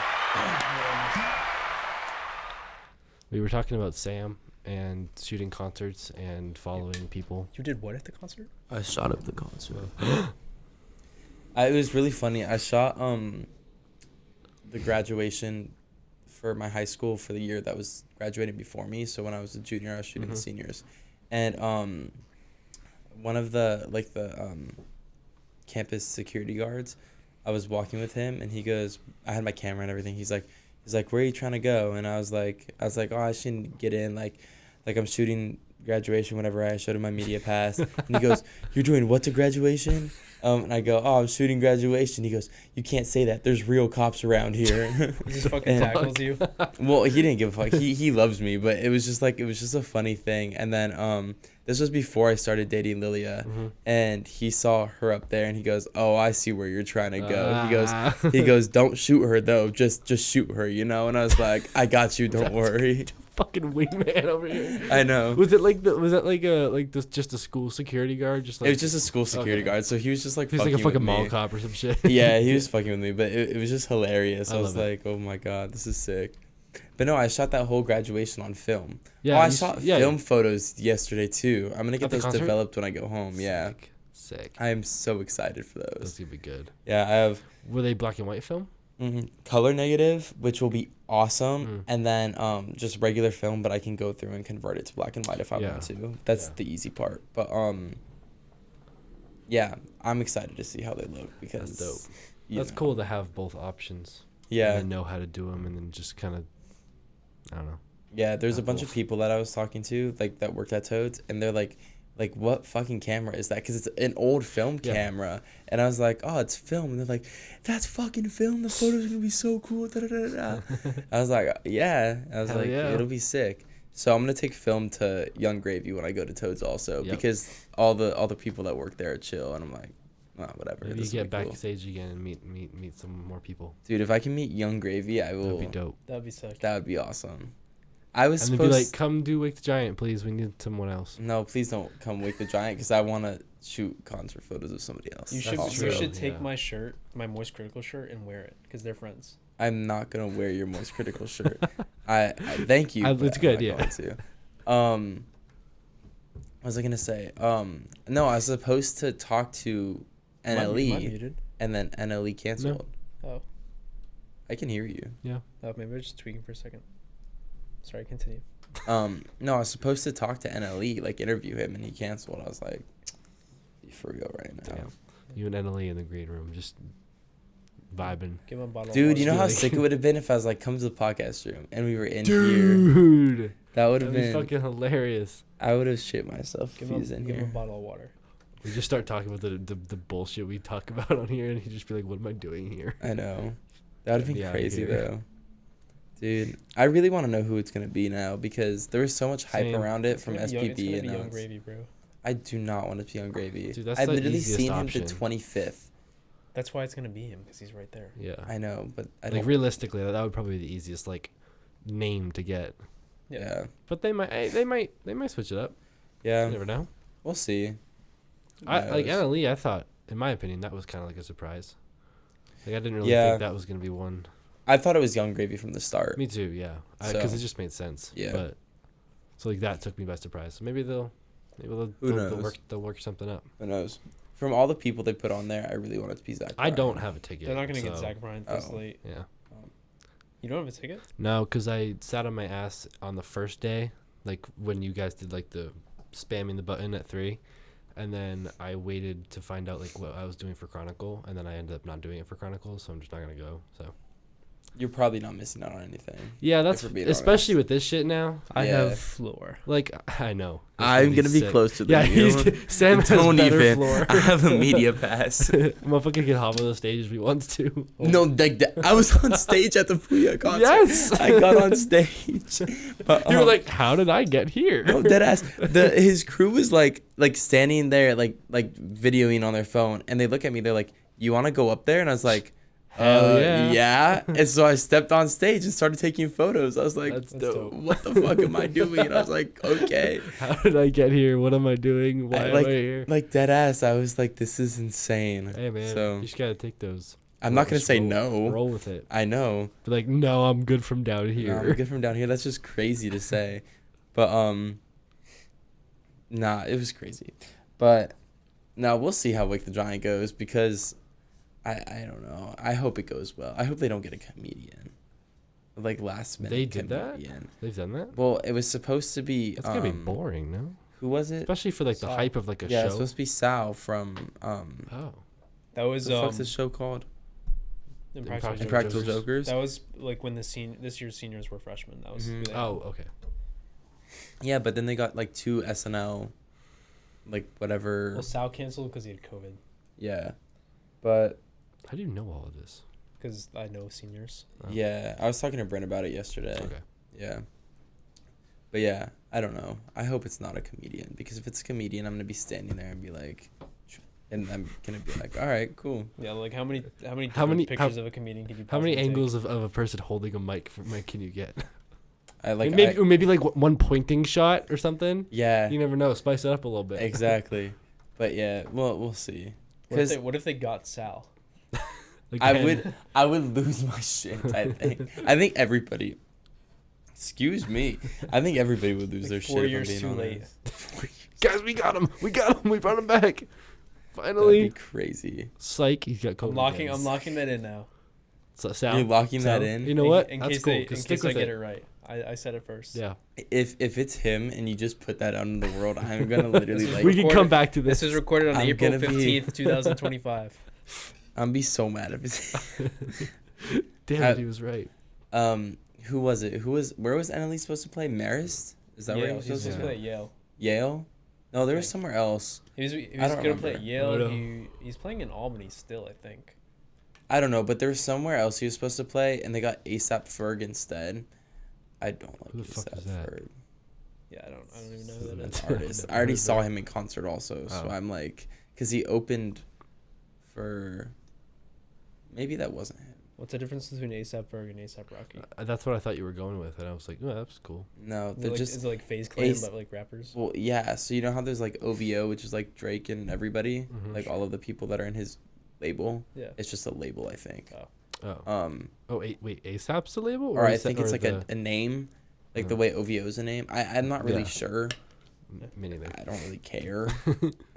We were talking about Sam and shooting concerts and following people. You did what at the concert? I shot up the concert. It was really funny. I shot the graduation for my high school for the year that was graduating before me. So when I was a junior, I was shooting the seniors, and one of the campus security guards, I was walking with him, and he goes, I had my camera and everything. He's like, where are you trying to go? And I was like, oh, I shouldn't get in. Like I'm shooting graduation whenever I showed him my media pass. And he goes, you're doing what to graduation? And I go, oh, I'm shooting graduation. He goes, you can't say that. There's real cops around here. He just fucking And- tackles you. Well, he didn't give a fuck. He loves me, but it was just a funny thing. And then this was before I started dating Lilia, and he saw her up there, and he goes, "Oh, I see where you're trying to go." He goes, "Don't shoot her though. Just shoot her, you know." And I was like, "I got you. Don't worry." Fucking wingman over here. I know. Was that like just a school security guard? Just like It was just a school security guard, so he was just like he was like a fucking fucking with mall me. cop or some shit. Yeah, he was fucking with me, but it was just hilarious. I I was love it. like, "Oh my god, this is sick." But no, I shot that whole graduation on film. Yeah, I you shot yeah. film photos yesterday too. I'm gonna get At the those concert? developed when I go home. Yeah, Sick. I am so excited for That's those. gonna be good. Yeah, I have. Were they black and white film? Color negative, which will be awesome, Mm. and then just regular film, but I can go through and convert it to black and white if I Yeah. want to. That's Yeah. the easy part. But yeah, I'm excited to see how they look because That's dope. you That's know. cool to have both options. Yeah, And then know how to do them, and then just kind of, I don't know. yeah. There's a have bunch of both. people that I was talking to like that worked at Toads, and they're like, what fucking camera is that? Because it's an old film Yeah. camera, and I was like, oh, it's film, and they're like, that's fucking film. The photos are gonna be so cool. Da, da, da, da. I was like, yeah. I was Hell like, yeah. it'll be sick. So I'm gonna take film to Young Gravy when I go to Toads also Yep. because all the people that work there are chill, and I'm like, oh, whatever. Maybe you this will get be cool. backstage again and meet some more people. Dude, if I can meet Young Gravy, I will. That'd be dope. That'd be sick. That would be awesome. I was And then be supposed. like, come do Wake the Giant, please. We need someone else. No, please don't come Wake the Giant because I want to shoot concert photos of somebody else. You That's should true. you should take Yeah. my shirt, my Moist Critical shirt, and wear it because they're friends. I'm not gonna wear your Most Critical shirt. I thank you. but It's good, I'm not yeah. going to. What was I gonna say? No, I was supposed to talk to Am I NLE, muted? and then NLE canceled. Oh, I can hear you. maybe I was just tweaking for a second. Sorry, continue. No, I was supposed to talk to NLE, like interview him, and he canceled. I was like, be for real right now. Damn. You and Emily in the green room just vibing. Give him a bottle. Dude, of you know water. how Like- sick it would have been if I was like, come to the podcast room, and we were in here. Dude, That would have that'd be been. fucking hilarious. I would have shit myself if Give he him, was in give him a here. bottle of water. We just start talking about the bullshit we talk about on here, and he'd just be like, "What am I doing here?" I know. That would have Get been me outta crazy here. though. Dude, I really want to know who it's gonna be now because there was so much hype Same. around it It's from gonna be Young- SPB it's gonna and be now Young it's- Gravy, bro. I do not want to be on Gravy. Dude, that's I've the literally easiest seen option. him the 25th. That's why it's gonna be him because he's right there. Yeah. I know, but I Like don't. realistically, that would probably be the easiest like name to get. Yeah, But they might switch it up. yeah. You never know. We'll see. Who I like knows? NLE. I thought, in my opinion, that was kind of like a surprise. Like I didn't really Yeah. think that was gonna be one. I thought it was Young Gravy from the start. Me too. Yeah. Because So, it just made sense. yeah. But so like that took me by surprise. So maybe they'll Who they'll knows? work something up. Who knows? From all the people they put on there, I really want it to be Zach. I Bryan. don't have a ticket. They're not gonna get so, Zach Bryan this Oh. late. Yeah. You don't have a ticket? No, because I sat on my ass on the first day, like when you guys did like the spamming the button at 3, and then I waited to find out like what I was doing for Chronicle, and then I ended up not doing it for Chronicle, so I'm just not gonna go. So You're probably not missing out on anything. yeah, that's we're being especially with this shit now. I Yeah. have floor. Like I know it's I'm really gonna be sick. closer than Yeah, you. Sam has Don't better even. floor. I have a media pass. Motherfucker can hop on the stage if he wants to. No, like I was on stage at the Puya concert. Yes! I got on stage. But, You were like, how did I get here? no, dead ass. His crew was like standing there, like videoing on their phone, and they look at me. They're like, "You want to go up there?" And I was like, Hell yeah. yeah." And so I stepped on stage and started taking photos. I was like, That's dope. "What the fuck am I doing?" And I was like, "Okay." How did I get here? What am I doing? Why am I here? Like dead ass. I was like, "This is insane." Hey man, So you just gotta take those. I'm not gonna Just say roll- no. Roll with it. I know. Be like, no, I'm good from down No, here. I'm good from down here. That's just crazy to say. But nah, it was crazy. But no, we'll see how Wake the Giant goes because I don't know. I hope it goes well. I hope they don't get a comedian. Like last minute. They did that? comedian. They've done that. Well, it was supposed to be That's gonna be boring, no? Who was it? Especially for like the Sal. hype of like a Yeah, it's show. supposed to be Sal from Oh, That was what the fuck's this show called? Impractical Impractical Jokers. Jokers. That was like when this year's seniors were freshmen. That was who Mhm. they had. oh, okay. Yeah, but then they got like 2 SNL, like whatever. Well, Sal canceled because he had COVID. Yeah, but How do you know all of this? Because I know seniors. Oh. yeah, I was talking to Brent about it yesterday. Okay. Yeah. But yeah, I don't know. I hope it's not a comedian because if it's a comedian, I'm gonna be standing there and be like, and I'm gonna be like, all right, cool. Yeah, like how many How different many- pictures of a comedian can you? How many possibly take? angles of a person holding a mic can you get? I like Maybe or maybe like one pointing shot or something. yeah, You never know. Spice it up a little bit. exactly. But yeah, well, we'll see. Because What if they got Sal? Like, I man, would lose my shit. I think everybody. Excuse me. I think everybody would lose Like their 4 shit. years if too I'm being late. honest. guys, we got him. We got him. We brought him back. That'd Finally. be crazy. Psych. He's got COVID. I'm locking that in now. So Sal, You're locking that Sal, in? You know what? In That's case cool. they, in Just case stick I with get it. it right. I said it first. Yeah. If it's him and you just put that out in the world, I'm gonna literally This is like. We can recorded- come back to this. This is recorded on I'm April gonna be- 15th, 2025. I'm be so mad if it's. Damn it, he was right. Who was it? Where was Annalise supposed to play? Marist? Is that where he Yale. was He's supposed supposed to to play? play at Yale. Yale? No, there was Okay. somewhere else. He was I don't going to play at remember. Yale. I know. He's playing in Albany still, I think. I don't know, but there was somewhere else he was supposed to play, and they got ASAP Ferg instead. I don't like Who the fuck ASAP is that? Ferg. Yeah, I don't even know who that That's is. an artist. I already saw him in concert also, so Oh. I'm like, because he opened for. Maybe that wasn't him. What's the difference between A$AP Ferg and A$AP Rocky? That's what I thought you were going with, and I was like, oh, that's cool. No, Is they're it like, just. is it like FaZe Clan, Ace- but like rappers? Well, yeah. So you know how there's like OVO, which is like Drake and everybody, Mhm. like all of the people that are in his label. Yeah. It's just a label, I think. Oh. Oh, wait, ASAP's the label? Or I is that- think it's or like the- a name, like the Uh-huh. way OVO is a name. I'm not really Yeah. sure. Me neither. I don't really care.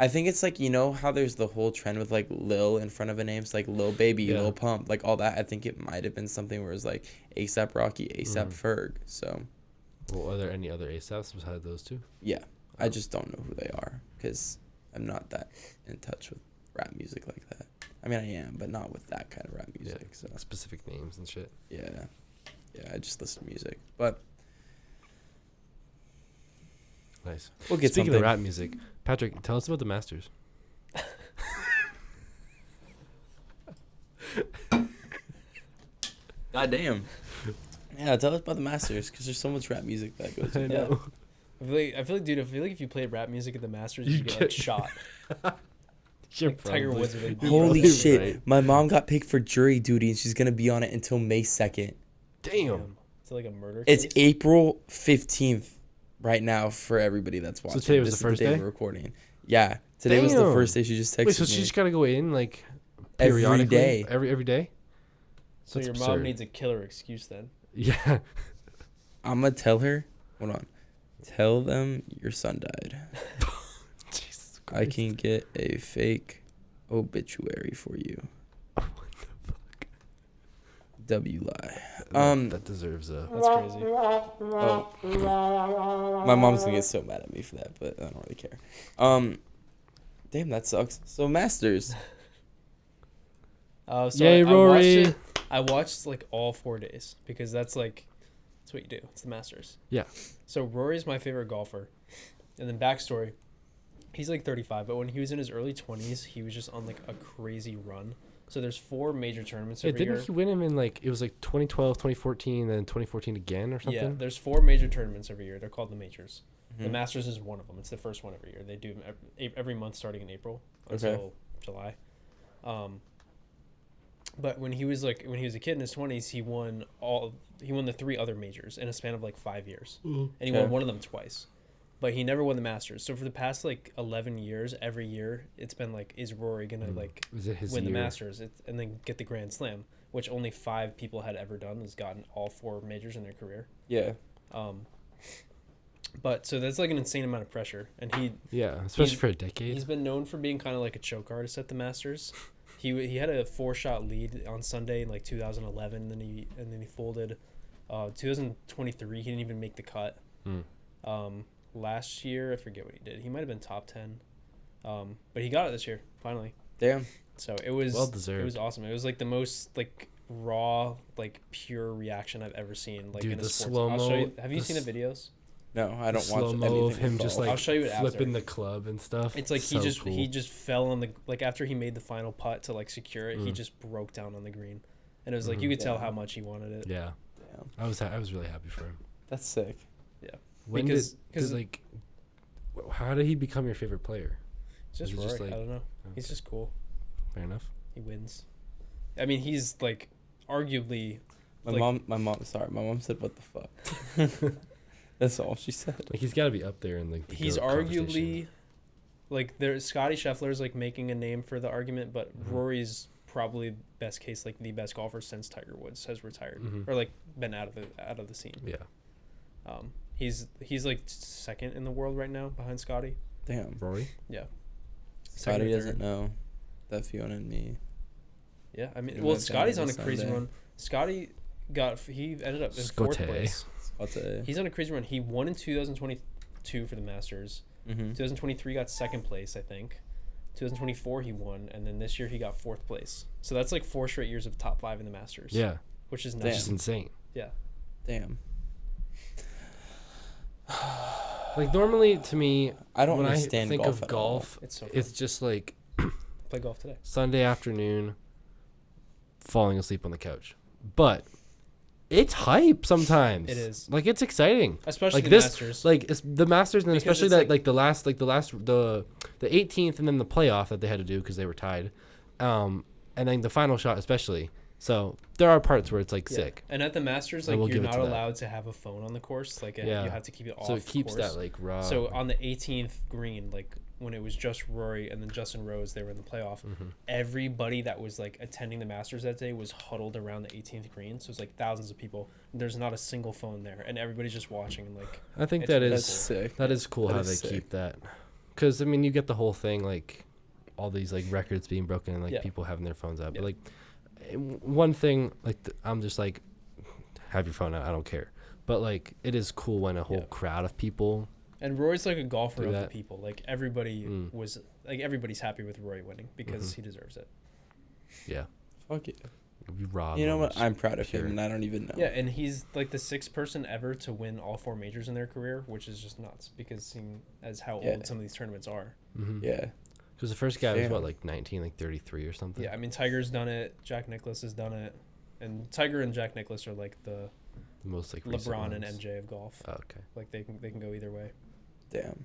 I think it's like, you know how there's the whole trend with like Lil in front of a name, so like Lil Baby, Yeah. Lil Pump, like all that. I think it might have been something where it was like ASAP Rocky, ASAP Mhm. Ferg. So Well, are there any other ASAPs besides those two? yeah, I just don't know who they are because I'm not that in touch with rap music like that. I mean, I am, but not with that kind of rap music. So Specific names and shit. yeah, I just listen to music. But Nice. we'll get Speaking something. of rap music, Patrick, tell us about the Masters. God damn. Yeah, tell us about the Masters because there's so much rap music that goes. I with know. I feel like, dude, if you played rap music at the Masters, You you'd get like get- shot. You're Like Tiger probably- Woods would, like, you're Holy probably shit! right. My mom got picked for jury duty and she's gonna be on it until May 2nd. Damn. It's like a murder It's case. April 15th right now for everybody that's watching. today was This the is first day? we're recording. Yeah, today was the Damn. first day. She just texted Wait, so me. she just gotta go in like Every periodically? day. Every day? So That's your absurd. mom needs a killer excuse then. Yeah. I'm gonna tell her. Hold on. Tell them your son died. Jesus I can get a fake obituary for you. What the fuck? W lie. That deserves a. That's crazy. Oh. My mom's gonna get so mad at me for that, but I don't really care. Damn, that sucks. So Masters. So Yay, Rory. I watched like all 4 days because that's what you do. It's the Masters. Yeah. So Rory's my favorite golfer, and then backstory, he's like 35, but when he was in his early 20s, he was just on like a crazy run. So there's 4 major tournaments Yeah, every year. didn't he win him in like, it was like 2012, 2014, then 2014 again or something? Yeah, there's 4 major tournaments every year. They're called the majors. The Mhm. Masters is one of them. It's the first one every year. They do them every month starting in April Okay. until July. But when he was a kid in his 20s, he won the 3 other majors in a span of like 5 years. And he Okay. won one of them twice. But he never won the Masters. So for the past like 11 years, every year it's been like, is Rory going to like Was it his win the year? Masters and then get the Grand Slam, which only 5 people had ever done, has gotten all 4 majors in their career. Yeah. But so that's like an insane amount of pressure, and Yeah, especially he's- for a decade. he's been known for being kind of like a choke artist at the Masters. He had a 4-shot lead on Sunday in like 2011, and then he folded. 2023, he didn't even make the cut. Last year, I forget what he did. He might have been top 10, but he got it this year finally. Damn. So it was Well deserved. It was awesome. It was like the most like raw, like pure reaction I've ever seen. Like Dude, in a the sports. slow-mo- I'll show you. Have you the seen the videos? No, I don't watch Slow-mo anything of him with just golf. like I'll show you it after. flipping the club and stuff. It's like so cool. he just fell on the like after he made the final putt to like secure it. He Mm. just broke down on the green, and it was like you Mhm. could tell Yeah. how much he wanted it. Yeah, Damn. I was really happy for him. That's sick. When Because- did 'cause- like, how did he become your favorite player? It's just Was it Rory. just, like- I don't know. He's just cool. Fair enough. He wins. I mean, he's like arguably. My Like- mom. Sorry, my mom said, "What the fuck." That's all she said. Like he's got to be up there in the He's GOAT arguably conversation. like there's Scotty Scheffler's like making a name for the argument, but Mhm. Rory's probably best case, like the best golfer since Tiger Woods has retired Mhm. or like been out of the scene. Yeah, He's like second in the world right now behind Scotty. Damn. Rory. Second Scotty or doesn't third. know that Fiona and me. Yeah, I mean, He well, went down Scotty's on on a a crazy Sunday. run. Scotty he ended up in Scotty. 4th place. I'll say. He's on a crazy run. He won in 2022 for the Masters. 2023 got 2nd place, I think. 2024 he won, and then this year he got 4th place. So that's like 4 straight years of top 5 in the Masters. Yeah, which is that's nice. just insane. Yeah. Damn. Like normally to me, I don't when I understand think golf of at all. golf, It's so fun. it's just like Play golf today. Sunday afternoon, falling asleep on the couch. But it's hype sometimes. It is. Like it's exciting. Especially Like the this, Masters. like it's the Masters, and Because especially it's that like- the 18th, and then the playoff that they had to do because they were tied, and then the final shot especially. So there are parts where it's like Yeah. sick. And at the Masters, I like will you're give it not to that. allowed to have a phone on the course. Like Yeah. you have to keep it off. So it keeps course. that like raw. So on the 18th green, like when it was just Rory and then Justin Rose, they were in the playoff. Everybody that was like attending the Masters that day was huddled around the 18th green. So it's like thousands of people. There's not a single phone there, and everybody's just watching. And like I think it's that really is That's sick. that is cool That how is they sick. keep that, because I mean you get the whole thing like all these like records being broken and like Yeah. people having their phones out. Yeah. But like one thing like I'm just like, have your phone out, I don't care. But like it is cool when a whole Yeah. crowd of people. And Rory's like a golfer Do of the that. people. Like everybody Mm. was like everybody's happy with Rory winning because he deserves it. Yeah, Fuck it. we rob. You know what? I'm proud of pure. him, and I don't even know. Yeah, and he's like the 6th person ever to win all 4 majors in their career, which is just nuts because seeing as how Yeah. old some of these tournaments are. Yeah. Because the first guy was Damn. what, like 19, like 33 or something. Yeah, I mean Tiger's done it, Jack Nicklaus has done it, and Tiger and Jack Nicklaus are like the The most like recent LeBron and ones. MJ of golf. Oh, okay. Like they can go either way. Damn.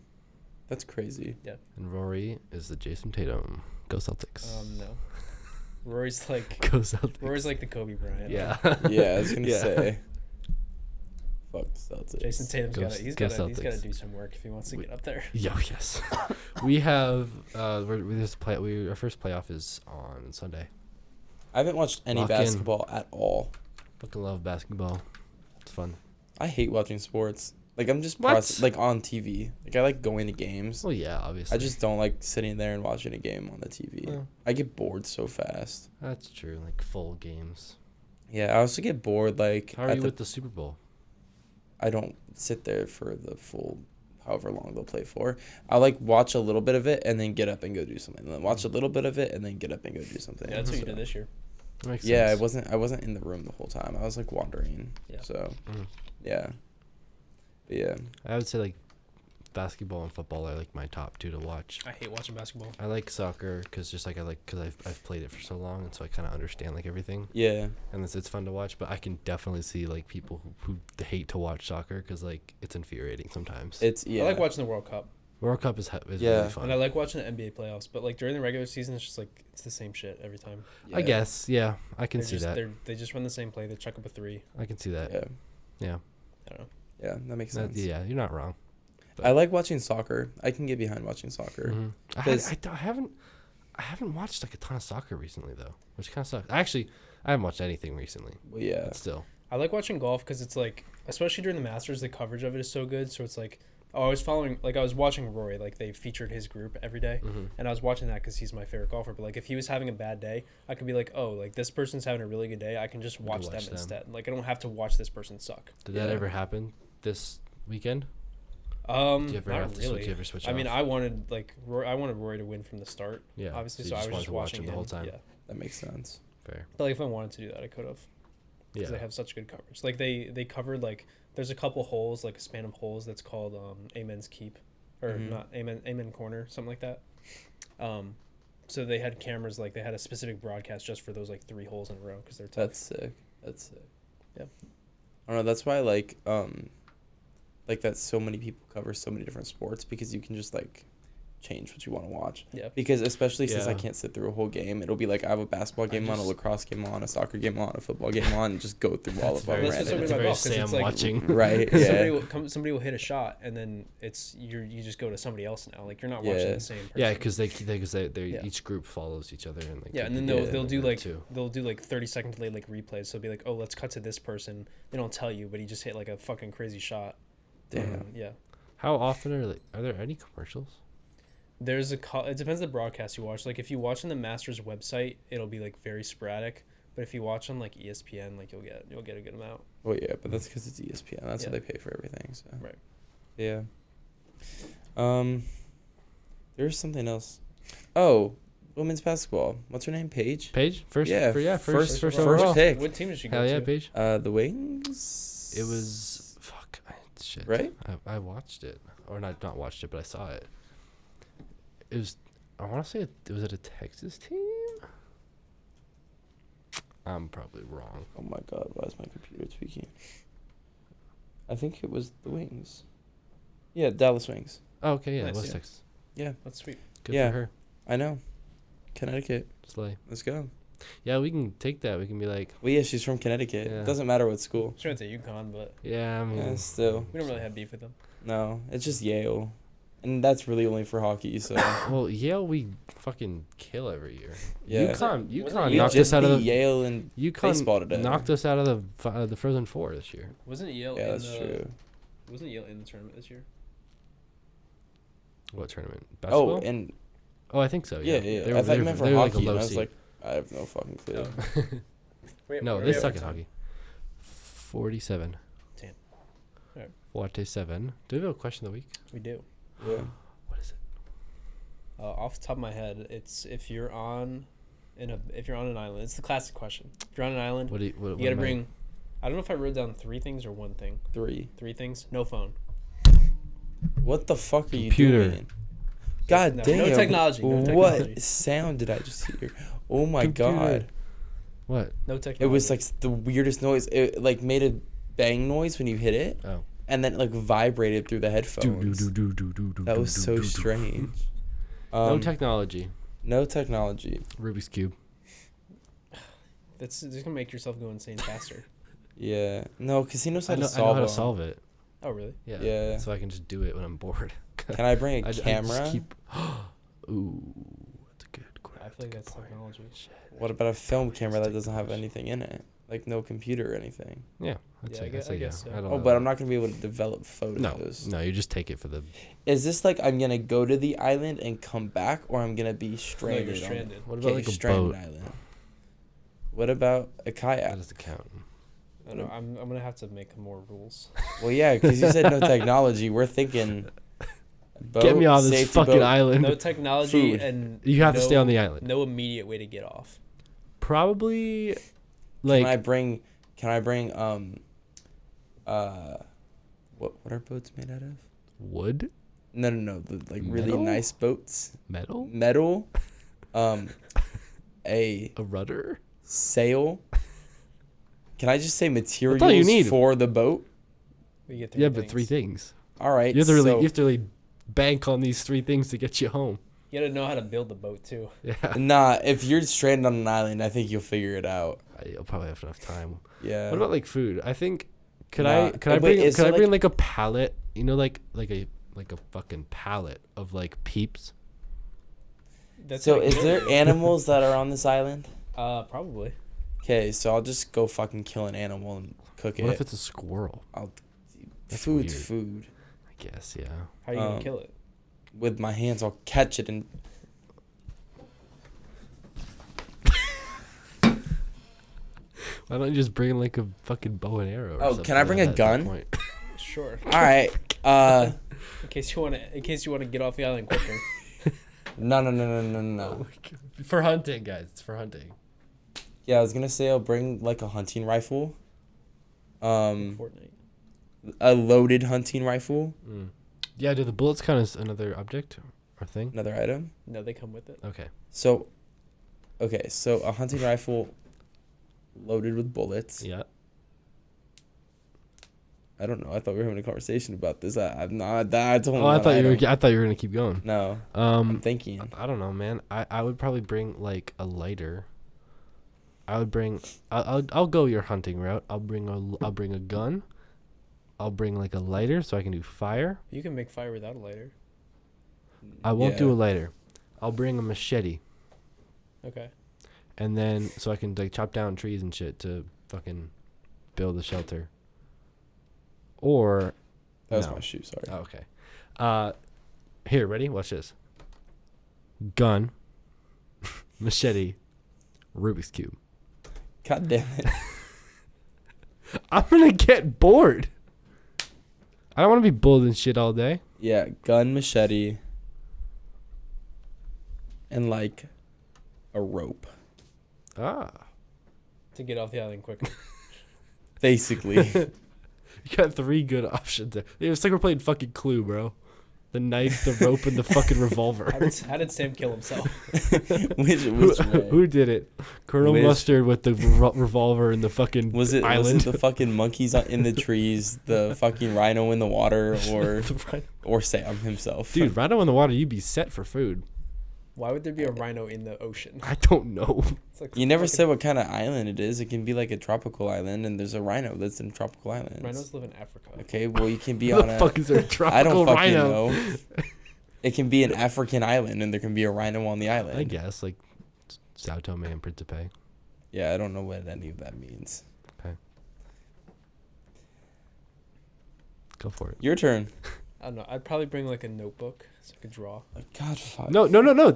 That's crazy. And Rory is the Jason Tatum. Go Celtics. No, Rory's like Go Celtics. Rory's like the Kobe Bryant. Yeah. Yeah, I was gonna Yeah. say. Fuck the Celtics. Jason Tatum's Go- got go he's got to Celtics. do some work if he wants to get up there. Yo, yes. We have our first playoff is on Sunday. I haven't watched any Lock in. basketball at all. Fucking love basketball. It's fun. I hate watching sports. Like I'm just What? like on TV. Like I like going to games. Well, yeah, obviously. I just don't like sitting there and watching a game on the TV. Yeah. I get bored so fast. That's true. Like full games. Yeah, I also get bored like How are at you the, with the Super Bowl? I don't sit there for the full however long they'll play for. I'll like watch a little bit of it and then get up and go do something. And then watch a little bit of it and then get up and go do something. Yeah, that's what you So- did this year. That makes Yeah, sense. I wasn't in the room the whole time. I was like wandering. Yeah. So Mm. yeah. But yeah. I would say like basketball and football are like my top two to watch. I hate watching basketball. I like soccer because I've played it for so long, and so I kind of understand like everything, Yeah. and it's fun to watch. But I can definitely see like people who hate to watch soccer because like it's infuriating sometimes. It's yeah. I like watching the World Cup, World Cup is Yeah. really fun. and I like watching the NBA playoffs. But like during the regular season, it's just like it's the same shit every time. yeah. I guess, yeah, I can They're see just, that. They just run the same play. They chuck up a 3. I can see that. Yeah. Yeah, I don't know. Yeah, that makes sense. yeah, you're not wrong. I like watching soccer. I can get behind watching soccer. Mhm. Because- I haven't watched like a ton of soccer recently though, which kind of sucks. Actually, I haven't watched anything recently, Well, yeah. but still. I like watching golf because it's like, especially during the Masters, the coverage of it is so good. So it's like, I was watching Rory, like they featured his group every day, and I was watching that because he's my favorite golfer. But like if he was having a bad day, I could be like, oh, like this person's having a really good day. I can just watch them watch them. instead. Like I don't have to watch this person suck. Did that Yeah. ever happen this weekend? Do you ever Not have to really. switch? Do you ever switch I mean, off? I wanted Rory to win from the start. Yeah, obviously. so So, you I just was wanted just to watch watching him the him whole time. Yeah, That makes sense. Fair. but like if I wanted to do that, I could have. Because Yeah. they have such good coverage. Like they covered like there's a couple holes, like a span of holes that's called Amen's Keep, or Mhm. not Amen Corner, something like that. So they had cameras, like they had a specific broadcast just for those like 3 holes in a row because they're tough. That's sick. That's sick. Yeah. I don't know. That's why I like that so many people cover so many different sports because you can just like change what you want to watch. Yeah. Because especially since I Yeah. can't sit through a whole game, it'll be like I have a basketball game on, a lacrosse game on, a soccer game on, a football game on, and just go through all That's of them. very, That's what's so randomly. good it's about very golf, 'cause Sam it's like- watching. Right. Somebody Yeah. somebody will hit a shot and then it's you just go to somebody else now. Like you're not watching Yeah. the same person. Yeah, because they Yeah. each group follows each other and like Yeah, and then Yeah. they'll do like too. they'll do like 30-second delayed like replays. So it'll be like, oh, let's cut to this person. They don't tell you, but he just hit like a fucking crazy shot. Damn. Yeah. How often are there any commercials? There's it depends the broadcast you watch. Like if you watch on the Masters website, it'll be like very sporadic. But if you watch on like ESPN, like you'll get a good amount. Well, yeah, but that's because it's ESPN. That's Yeah. what they pay for everything. So. Right. Yeah. There's something else. Oh, women's basketball. What's her name? Paige. Paige first. Yeah, First first overall. pick. What team did she go Hell yeah, to? Paige. The Wings. It was shit. Right? I watched it, or not watched it, but I saw it. It was. I want to say it was it a Texas team. I'm probably wrong. Oh my God! Why is my computer tweaking? I think it was the Wings. Yeah, Dallas Wings. Oh, okay, yeah, Nice, it was yeah. Texas. Yeah, That's sweet. Good Yeah. for her. I know. Connecticut. Slay. Let's go. Yeah, we can take that. We can be like, Well, yeah, she's from Connecticut. Yeah. It doesn't matter what school. She went to UConn, but yeah, I mean, Yeah, still. we don't really have beef with them. No, it's just Yale. And that's really only for hockey, so. well, Yale we fucking kill every year. Yeah. UConn Wasn't We knocked just us out of beat the Yale and baseball UConn today. knocked us out of the Frozen Four this year. Wasn't Yale Yeah, in that's the true. Wasn't Yale in the tournament this year? What tournament? Basketball? Oh, and Oh, I think so. yeah, Yeah, yeah. I thought you meant for they were hockey. like a and low I was seed. like, I have no fucking clue. Oh. Wait, No, what are they we suck at at time? hockey. 47. Damn. Alright. 47. Do we have a question of the week? We do. Yeah. What is it? Off the top of my head, it's if you're on an island. It's the classic question. If you're on an island, What do you you gotta bring. I don't know if I wrote down 3 things or 1 thing. 3. 3 things. No phone. What the fuck are you Computer. doing? God No damn. technology, no What technology. sound did I just hear? Oh my Computer. God. What? No technology. It was like the weirdest noise. It like made a bang noise when you hit it, Oh. and then it like vibrated through the headphones. That was so strange. No technology. No technology. Rubik's Cube. That's just gonna make yourself go insane faster. Yeah. No, because he knows how I know to solve how to them. solve it. Oh really? Yeah. Yeah. So I can just do it when I'm bored. Can I bring a I just camera? Ooh, that's a good question. I feel like that's technology. What about a film camera that doesn't have anything in it? Like no computer or anything? Yeah, I'd Yeah, say, I guess- I'd say I guess yeah. so. I don't Oh, know. but I'm not going to be able to develop No, photos. no, you just take it for the. Is this like I'm going to go to the island and come back, or I'm going to be No, stranded? you're stranded. What about like a stranded boat? island. What about a That kayak? doesn't count. I don't know. I'm gonna have to make more rules. Well, yeah, because you said no technology. We're thinking. Boat, Get me on this safety fucking boat. island. No technology Food. and You have to no- stay on the island. No immediate way to get off. Probably, Can like I bring? What are boats made out of? wood, No. The like really Metal? nice boats. metal, Metal. A a rudder. sail. Can I just say materials all you need. for the boat? We get 3 Yeah, things. but 3 things. All right. You have to really, so- you have to really bank on these 3 things to get you home. You gotta know how to build the boat too. Yeah, Nah, if you're stranded on an island, I think you'll figure it out. you'll probably have enough time. Yeah. What about like food? I think could Nah, I could I wait, bring is could it I bring like- like a pallet? You know, like a fucking pallet of like Peeps. That's So like is there really- animals that are on this island? Probably. Okay, so I'll just go fucking kill an animal and cook What it. if it's a squirrel? That's Food's weird. food. I guess, yeah. How are you gonna Um, kill it? With my hands, I'll catch it and. Why don't you just bring like a fucking bow and arrow? Or Oh, something can I bring at a that gun? point? Sure. All right. In case you wanna get off the island quicker. No. Oh my God. For hunting, guys. It's for hunting. Yeah, I was gonna say I'll bring like a hunting rifle. Fortnite. A loaded hunting rifle. Mm. Yeah, do the bullets count as another object or thing? Another item. No, they come with it. Okay. So a hunting rifle loaded with bullets. Yeah. I don't know. I thought we were having a conversation about this. I'm not. That's only Oh, I one thought you were. item. I thought you were gonna keep going. No, I'm Um, thinking. I don't know, man. I would probably bring like a lighter. I would bring. I'll go your hunting route. I'll bring a gun. I'll bring like a lighter so I can do fire. You can make fire without a lighter. I won't do Yeah. a lighter. I'll bring a machete, Okay. and then so I can like chop down trees and shit to fucking build a shelter. Or That was no. my shoe. Sorry. Oh, okay. Here, ready? Watch this. Gun, machete, Rubik's cube. God damn it. I'm gonna get bored. I don't want to be building shit all day. Yeah, gun, machete, and like a rope. Ah. To get off the island quicker. Basically. You got 3 good options there. It's like we're playing fucking Clue, bro. The knife, the rope, and the fucking revolver. How did Sam kill himself? which way? Who did it? Colonel Which- Mustard with the revolver and the fucking Was it island. the fucking monkeys in the trees, the fucking rhino in the water, or Sam himself? Dude, rhino in the water, you'd be set for food. Why would there be a rhino in the ocean? I don't know. It's like You never fucking- said what kind of island it is. It can be like a tropical island, and there's a rhino that's in tropical islands. Rhinos live in Africa. Okay, well you can be What on the a. fuck is there a I tropical don't fucking rhino? know. It can be an African island, and there can be a rhino on the island. I guess, like Sao Tome and Principe. Yeah, I don't know what any of that means. Go for it. Your turn. I don't know. I'd probably bring like a notebook so I could draw. God, fuck. No.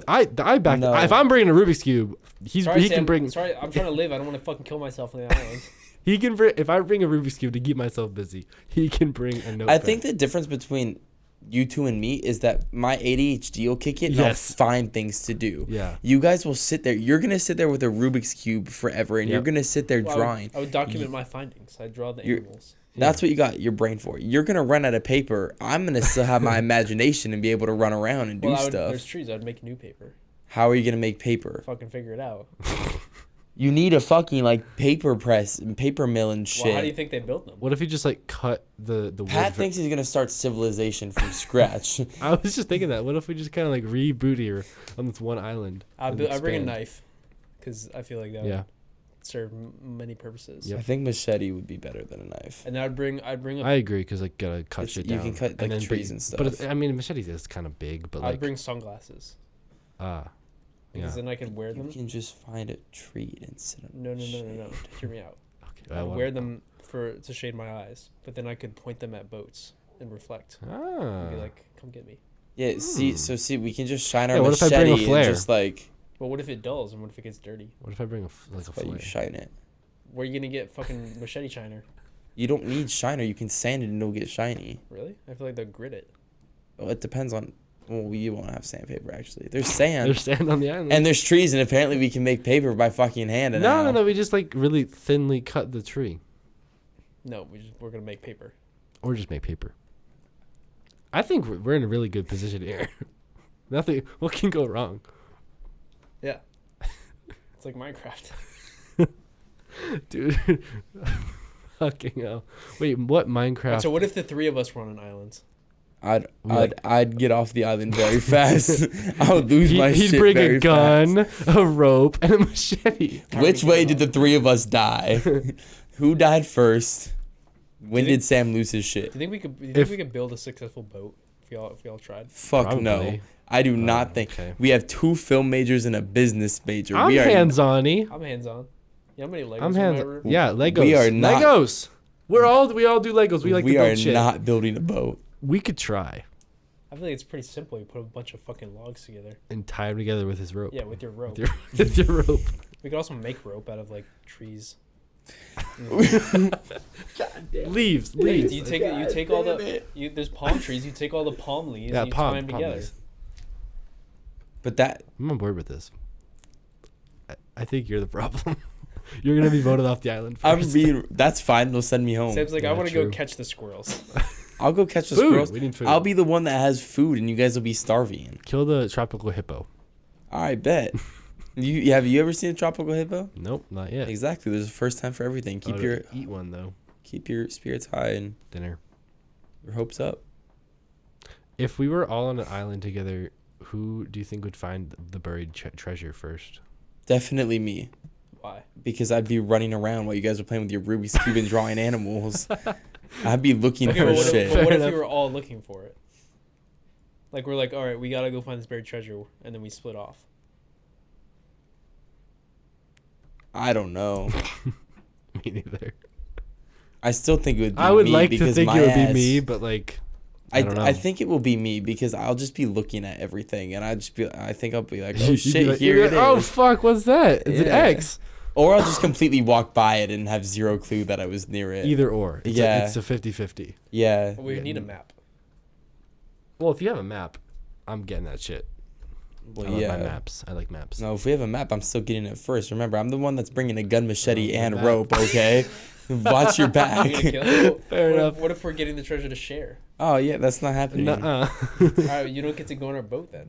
I back. No. If I'm bringing a Rubik's cube, Sorry, he Sam, can bring. Sorry, I'm trying to live. I don't want to fucking kill myself on the island. He can bring. If I bring a Rubik's cube to keep myself busy, he can bring a notebook. I think the difference between you two and me is that my ADHD will kick in and Yes. I'll find things to do. Yeah. You guys will sit there. You're going to sit there with a Rubik's Cube forever, and you're Yep. going to sit there Well, drawing. I would document my findings. I'd draw the You're- animals. That's what you got your brain for. You're going to run out of paper. I'm going to still have my imagination and be able to run around and do Well, stuff. there's trees. I'd make new paper. How are you going to make paper? Fucking figure it out. You need a fucking like paper press and paper mill and shit. Well, how do you think they built them? What if he just like cut the Pat wood? thinks he's going to start civilization from scratch. I was just thinking that. What if we just kind of like reboot here on this one island? I and bring a expand? knife because I feel like that Yeah. would serve many purposes. Yep. I think machete would be better than a knife. And I'd bring I a, agree because like gotta cut It's- shit you down. can cut, like, then trees and But stuff. I mean, machete is kind of big, but like I'd bring sunglasses yeah. because then I could wear You them. can just find a tree and sit on No. Hear me out. Okay. I'd wanna- wear them to shade my eyes, but then I could point them at boats and reflect. Ah. And be like, "Come get me." Yeah, see, we can just shine our Yeah, what if I bring a machete and flare? just like But what if it dulls and what if it gets dirty? What if I bring like a but you flare? shine it. Where are you gonna get fucking machete shiner? You don't need shiner. You can sand it and it'll get shiny. Really? I feel like they'll grit it. Well, it depends on. Well, we won't have sandpaper actually. There's sand There's sand on the island. and there's trees, and apparently we can make paper by fucking hand. no. We just like really thinly cut the tree, No, we're gonna make paper. or just make paper. I think we're in a really good position here. Nothing. What can go wrong? Yeah. It's like Minecraft. Dude. Fucking hell. Wait, what Minecraft? So what if the 3 of us were on an island? I'd get off the island very fast. I would lose my He'd shit bring very a gun, fast. a rope, and a machete. Which way did the 3 of us die? Who died first? When Do you did Sam lose his shit? Do you think we could? Do you If- think we could build a successful boat if we all tried? Fuck no. Probably. I do not think. okay. We have 2 film majors and a business major. I'm we are hands-on-y. I'm hands on. You know how many Legos I'm in my hands. room? Yeah, Legos. We are not- Legos. We all do Legos. We like to we build are shit. not building a boat. We could try I feel like it's pretty simple. You put a bunch of fucking logs together. and tie them together with his rope. Yeah, with your rope. With your rope. We could also make rope out of like trees. Leaves. You Leaves. take all the there's palm trees. You take all the palm leaves. Yeah, and you tie palm. them palm together. leaves. But that I'm on board with this. I think you're the problem. You're gonna be voted off the island first. that's fine. They'll send me home. Sam's like, I Yeah, want to go true. catch the squirrels. I'll go catch the Food. squirrels. We need food. I'll be the one that has food, and you guys will be starving. Kill the tropical hippo. I bet. Have you ever seen a tropical hippo? Nope, not yet. Exactly. There's a first time for everything. I would eat one though. Keep your spirits high and Dinner. your hopes up. If we were all on an island together, who do you think would find the buried treasure first? Definitely me, Why? because I'd be running around while you guys are playing with your Rubik's cube and drawing animals. I'd be looking Okay, for but what, shit. if, but what if Fair we were all looking for it? Like we're like, all right, we gotta go find this buried treasure, and then we split off. I don't know. Me neither. I still think it would be I would me like to because think my it would be ass- me, but like, I don't know. I think it will be me because I'll just be looking at everything and I think I'll be like, oh You'd be shit, like- here you'd it be is. like, oh fuck, what's that? Is it Yeah. X? Or I'll just completely walk by it and have zero clue that I was near it. Either or. Yeah. It's a 50-50. Yeah. But we Yeah. need a map. Well, if you have a map, I'm getting that shit. Well, I love yeah. my maps. I like maps. No, if we have a map, I'm still getting it first. Remember, I'm the one that's bringing a gun, machete, Oh, and map. rope, okay? Watch your Are back. we gonna kill? Fair what enough. What if we're getting the treasure to share? Oh, yeah, that's not happening. Nuh-uh. All right, you don't get to go on our boat then.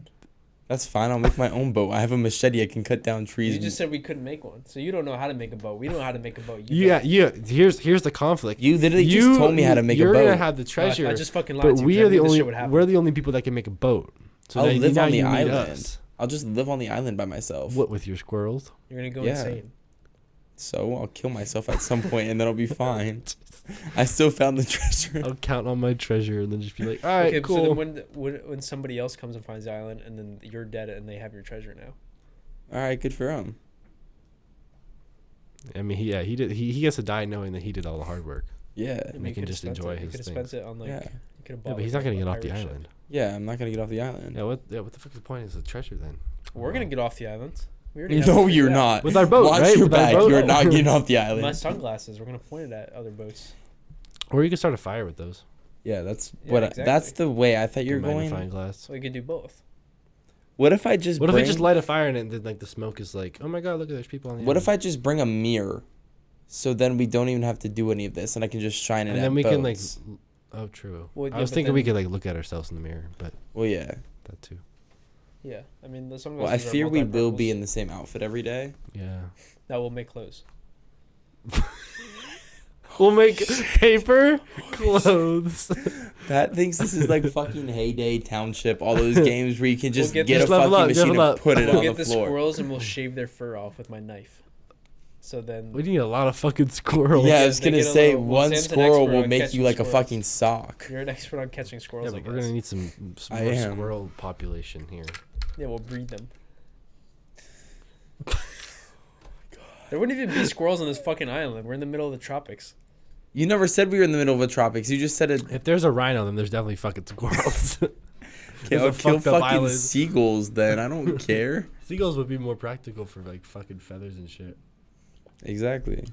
That's fine. I'll make my own boat. I have a machete. I can cut down trees. You just said we couldn't make one, so you don't know how to make a boat. We know how to make a boat. You Yeah, don't. yeah. Here's the conflict. You literally just told me how to make a You're boat. gonna have the treasure, I just fucking lied but to you. we 'cause I are the knew this only shit would happen. we're the only people that can make a boat. So I'll now, live now on the you need island. us. I'll just live on the island by myself. What with your squirrels? You're gonna go Yeah. insane. So I'll kill myself at some point and then I'll be fine. I still found the treasure. I'll count on my treasure and then just be like, all right, Okay, cool. so then when somebody else comes and finds the island and then you're dead and they have your treasure now. All right, good for him. I mean, he did. He gets to die knowing that he did all the hard work. Yeah. And he you can could've just spent enjoy it. You his could have things. spent it on like. Yeah. You could have bought. Yeah, but he's like, not gonna a get off the pirate ship. island. Yeah, I'm not gonna get off the island. Yeah, what the fuck is the point? Is the treasure then? We're gonna get off the island. We already have No, it you're figured out. not. With our boat, Watch right? your With our back. boat? You're not getting off the My island. sunglasses. We're gonna point it at other boats. Or you could start a fire with those. Yeah, that's Yeah, what. exactly. That's the way I thought you were The magnifying going. glass. So we could do both. What if I just? What if bring, we just light a fire and then like the smoke is like, oh my god, look at there's people on the What island. if I just bring a mirror? So then we don't even have to do any of this, and I can just shine it. and at then we can like, boats. oh true. Well, I yeah, was but thinking we then- could like look at ourselves in the mirror, but Well, yeah. that too. Yeah, I mean the Well, sunglasses. I are fear we will be multi-purpose. in the same outfit every day. Yeah. That will make clothes. We'll make paper clothes. Pat thinks this is like fucking Heyday Township, all those games where you can just get get this a level fucking up, machine level and up. put it We'll on get the the floor. squirrels and we'll shave their fur off with my knife. So then. We need a lot of fucking squirrels. Yeah, I Yeah, was they gonna get a say little- well, one Sam's an squirrel expert will on make you catching like a squirrels. fucking sock. You're an expert on catching squirrels. Yeah, I but we're gonna guess. need some I more am. squirrel population here. Yeah, we'll breed them. There wouldn't even be squirrels on this fucking island. We're in the middle of the tropics. You never said we were in the middle of the tropics. You just said it. If there's a rhino, then there's definitely fucking squirrels. Okay, There's I'll a kill fucked up fucking island. seagulls then. I don't care. Seagulls would be more practical for like fucking feathers and shit. Exactly.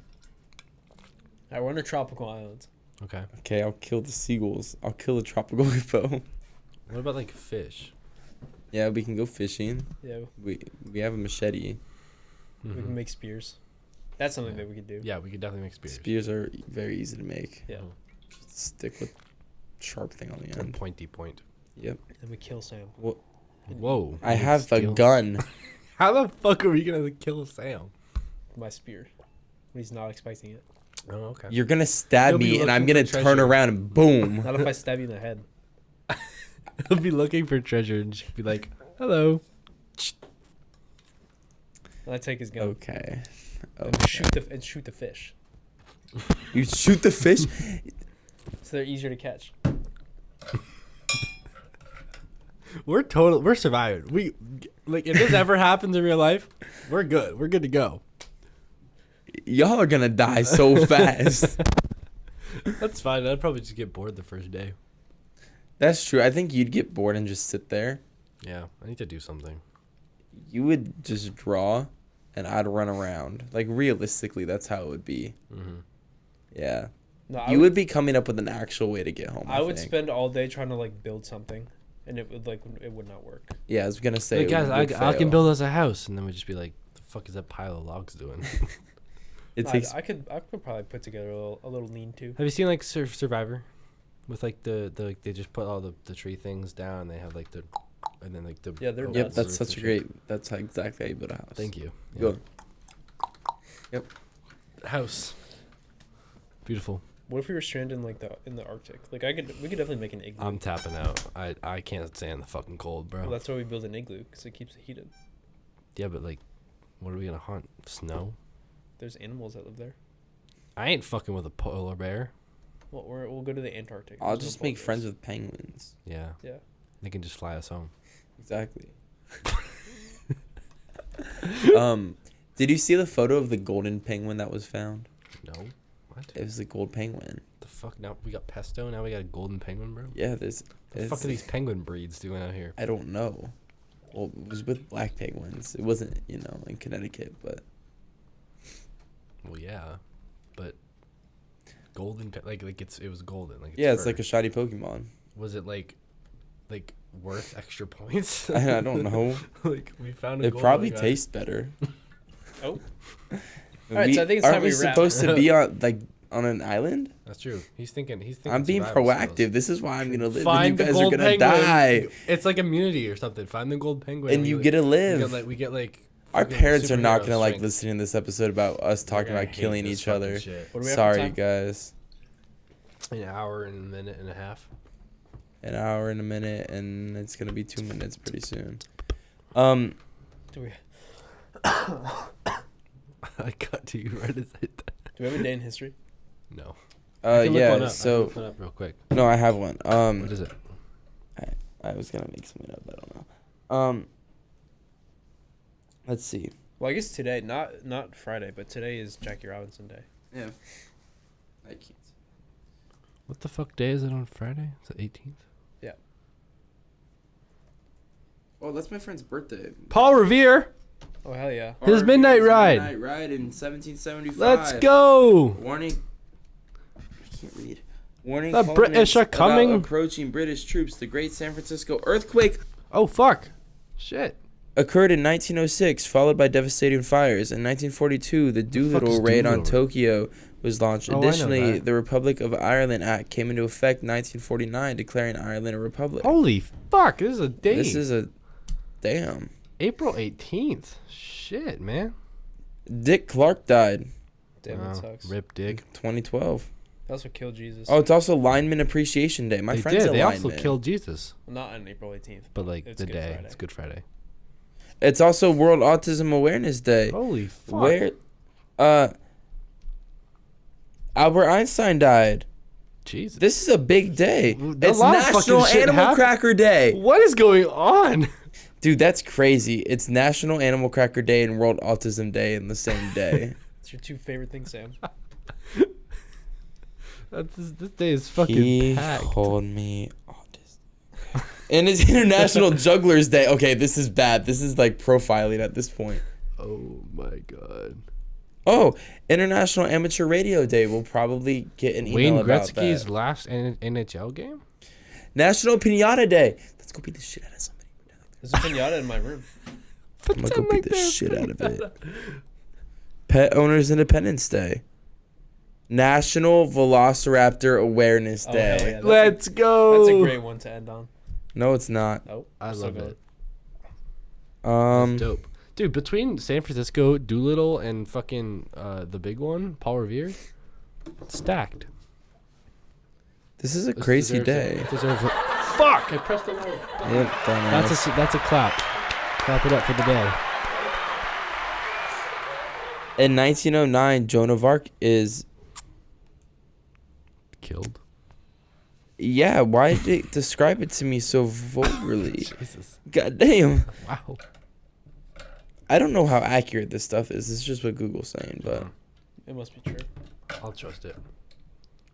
Alright, we're on a tropical island. Okay. Okay, I'll kill the seagulls. I'll kill the tropical hippo. What about like fish? Yeah, we can go fishing. Yeah, We have a machete. we can make spears. That's something that we could do. Mm-hmm. Yeah, we could definitely make spears. Spears are very easy to make. Yeah. Just stick with sharp thing on the Or end. pointy point. Yep. And we kill Sam. Whoa. I you have a steal- gun. How the fuck are we gonna kill Sam? with My spear. When he's not expecting it. Oh, okay. You're gonna stab He'll be me, and I'm looking gonna for turn treasure. around and boom. Not if I stab you in the head. He'll be looking for treasure and just be like, "Hello." And I take his gun. Okay. And shoot the fish. You shoot the fish. So they're easier to catch. We're surviving. We like if this ever happens in real life, we're good. We're good to go. Y'all are gonna die so fast. That's fine. I'd probably just get bored the first day. That's true. I think you'd get bored and just sit there. Yeah, I need to do something. You would just draw, and I'd run around. Like realistically, that's how it would be. Mm-hmm. Yeah. No, I You would be coming up with an actual way to get home. I would think. spend all day trying to like build something, and it would not work. Yeah, I was gonna say. Like, it guys, would I can fail. build us a house, and then we'd just be like, "The fuck is that pile of logs doing?" It No, takes. I could probably put together a little lean-to. Have you seen like Survivor, with like the like they just put all the tree things down, and they have like the, and then like the Yeah, they're Yep, nuts. that's roof such and a shit. great. That's exactly how you build a house. Thank you. Go. House. Beautiful. What if we were stranded in like in the Arctic? Like we could definitely make an igloo. I'm tapping out. I can't stand the fucking cold, bro. Well, that's why we build an igloo because it keeps it heated. Yeah, but like, what are we gonna hunt? Snow? There's animals that live there. I ain't fucking with a polar bear. Well, we'll go to the Antarctic. I'll There's no just polar make friends bears. with penguins. Yeah. Yeah. They can just fly us home. Exactly. Did you see the photo of the golden penguin that was found? No. What? It was a gold penguin. The fuck? Now we got pesto. Now we got a golden penguin, bro. Yeah, there's. The fuck are these penguin breeds doing out here? I don't know. Well, it was with black penguins. It wasn't, in Connecticut, but Well, yeah, but golden like it was golden. Like Yeah, it's like a shiny Pokemon. Was it like worth extra points? I don't know. Like we found a It gold probably guy. tastes better. Oh. Alright, so I think it's time aren't we we wrap. supposed to be on an island? That's true. He's thinking. I'm being survival proactive. skills. This is why I'm gonna live. Find and the you guys gold are gonna penguin. die, It's like immunity or something. Find the gold penguin. and you get to live. We get like. Our fucking parents are not superhero gonna like strength. listening to this episode about us They're talking gonna about hate killing this each fucking other. shit. What do we have for Sorry, time? guys. An hour and a minute and a half. An hour and a minute, and it's gonna be 2 minutes pretty soon. Do we I got to you right as I do we have a day in history? No. I can look one Yeah. up. I can So look one up real quick. no, I have one. What is it? I was gonna make something up. I don't know. Let's see. Well, I guess today, not Friday, but today is Jackie Robinson Day. Yeah. I can't. What the fuck day is it on Friday? Is it 18th? Oh, that's my friend's birthday. Paul Revere. Oh hell yeah! His midnight ride. Midnight ride in 1775. Let's go. Warning. I can't read. Warning. The British are culminates about coming. Approaching British troops. The Great San Francisco earthquake Oh fuck. Shit. occurred in 1906, followed by devastating fires. In 1942, the Doolittle is raid on Doolittle? Tokyo was launched. Oh, I know Additionally, that. the Republic of Ireland Act came into effect 1949, declaring Ireland a republic. Holy fuck. This is a day. This is a damn. April 18th. Shit, man. Dick Clark died Damn, Wow. that sucks. Rip Dig. 2012. They also killed Jesus. Oh, it's also Lineman Appreciation Day. My They friend's did. a They lineman. also killed Jesus. Well, not on April 18th. But like It's the Good day. Friday. It's Good Friday. It's also World Autism Awareness Day. Holy fuck. Where Albert Einstein died. Jesus. This is a big day. A It's lot of fucking National shit Animal happened. Cracker Day. What is going on? Dude, that's crazy. It's National Animal Cracker Day and World Autism Day in the same day. It's your two favorite things, Sam. This day is fucking He packed. called me autistic. And it's International Jugglers Day. Okay, this is bad. This is like profiling at this point. Oh my god. Oh, International Amateur Radio Day. We'll probably get an email Wayne about Gretzky's that. last NHL game? National Pinata Day. Let's go beat the shit out of somebody. There's a pinata in my room. I'm gonna go beat the shit out of it. Pet Owners Independence Day. National Velociraptor Awareness Oh, Day. hell yeah. Let's go. That's a great one to end on. No, it's not. Nope. I Still love going. it. That's dope. Dude, between San Francisco, Doolittle, and fucking the big one, Paul Revere, stacked. This is a This crazy deserves day. it deserves it. Fuck! I pressed the wrong. Yep, dumbass. That's a clap. Clap it up for the day. In 1909, Joan of Arc is. Killed. Yeah, why did it describe it to me so vulgarly? Jesus. God damn. Wow. I don't know how accurate this stuff is. It's just what Google's saying, but. It must be true. I'll trust it.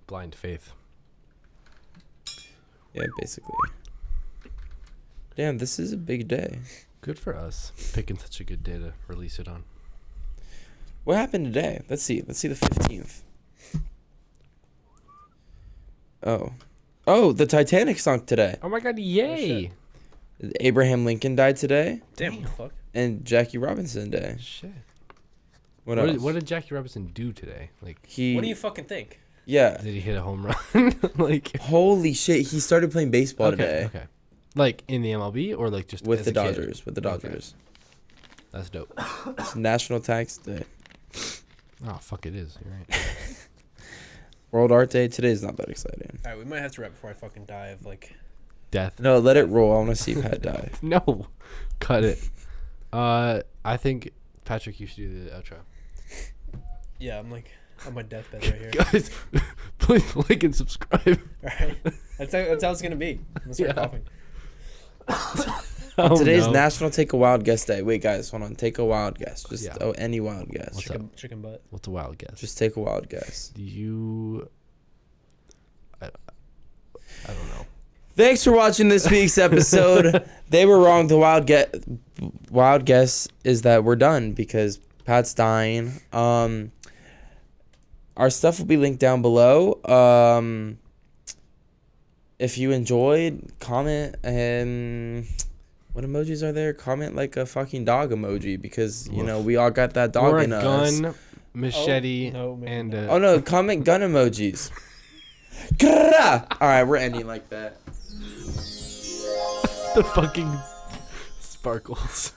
Blind faith. Yeah, basically. Damn, this is a big day. Good for us. Picking such a good day to release it on. What happened today? Let's see. Let's see the 15th. Oh, the Titanic sunk today. Oh my god, yay! Abraham Lincoln died today, Damn, what the fuck? and Jackie Robinson Day. Shit. What else? What did Jackie Robinson do today? Like, He? What do you fucking think? Yeah. did he hit a home run? Like, Holy shit! He started playing baseball today Okay. Like in the MLB or like just with as the a kid? Dodgers. With the Okay. Dodgers. That's dope. It's National Tax Day. Oh fuck, it is. You're right. World Art Day. Today's not that exciting. All right, we might have to wrap before I fucking die of like. Death. No, let it roll. I want to see Pat die. No, cut it. I think Patrick, you should do the outro. Yeah, I'm like on my deathbed right here. Guys, please like and subscribe. All right, that's how it's gonna be. I'm gonna start Yeah. coughing. Oh, Today's no. National Take a Wild Guess Day. Wait, guys, hold on. Take a wild guess. Just Yeah. any wild guess. What's Chicken butt. What's a wild guess? Just take a wild guess. Do you? I don't know. Thanks for watching this week's episode. They were wrong. The wild guess is that we're done because Pat's dying. Our stuff will be linked down below. If you enjoyed, comment and what emojis are there? Comment like a fucking dog emoji because you know we all got that dog Or a in us. gun, machete, no, maybe and not. Oh no, comment gun emojis. Grrrah! All right, we're ending like that. the fucking sparkles.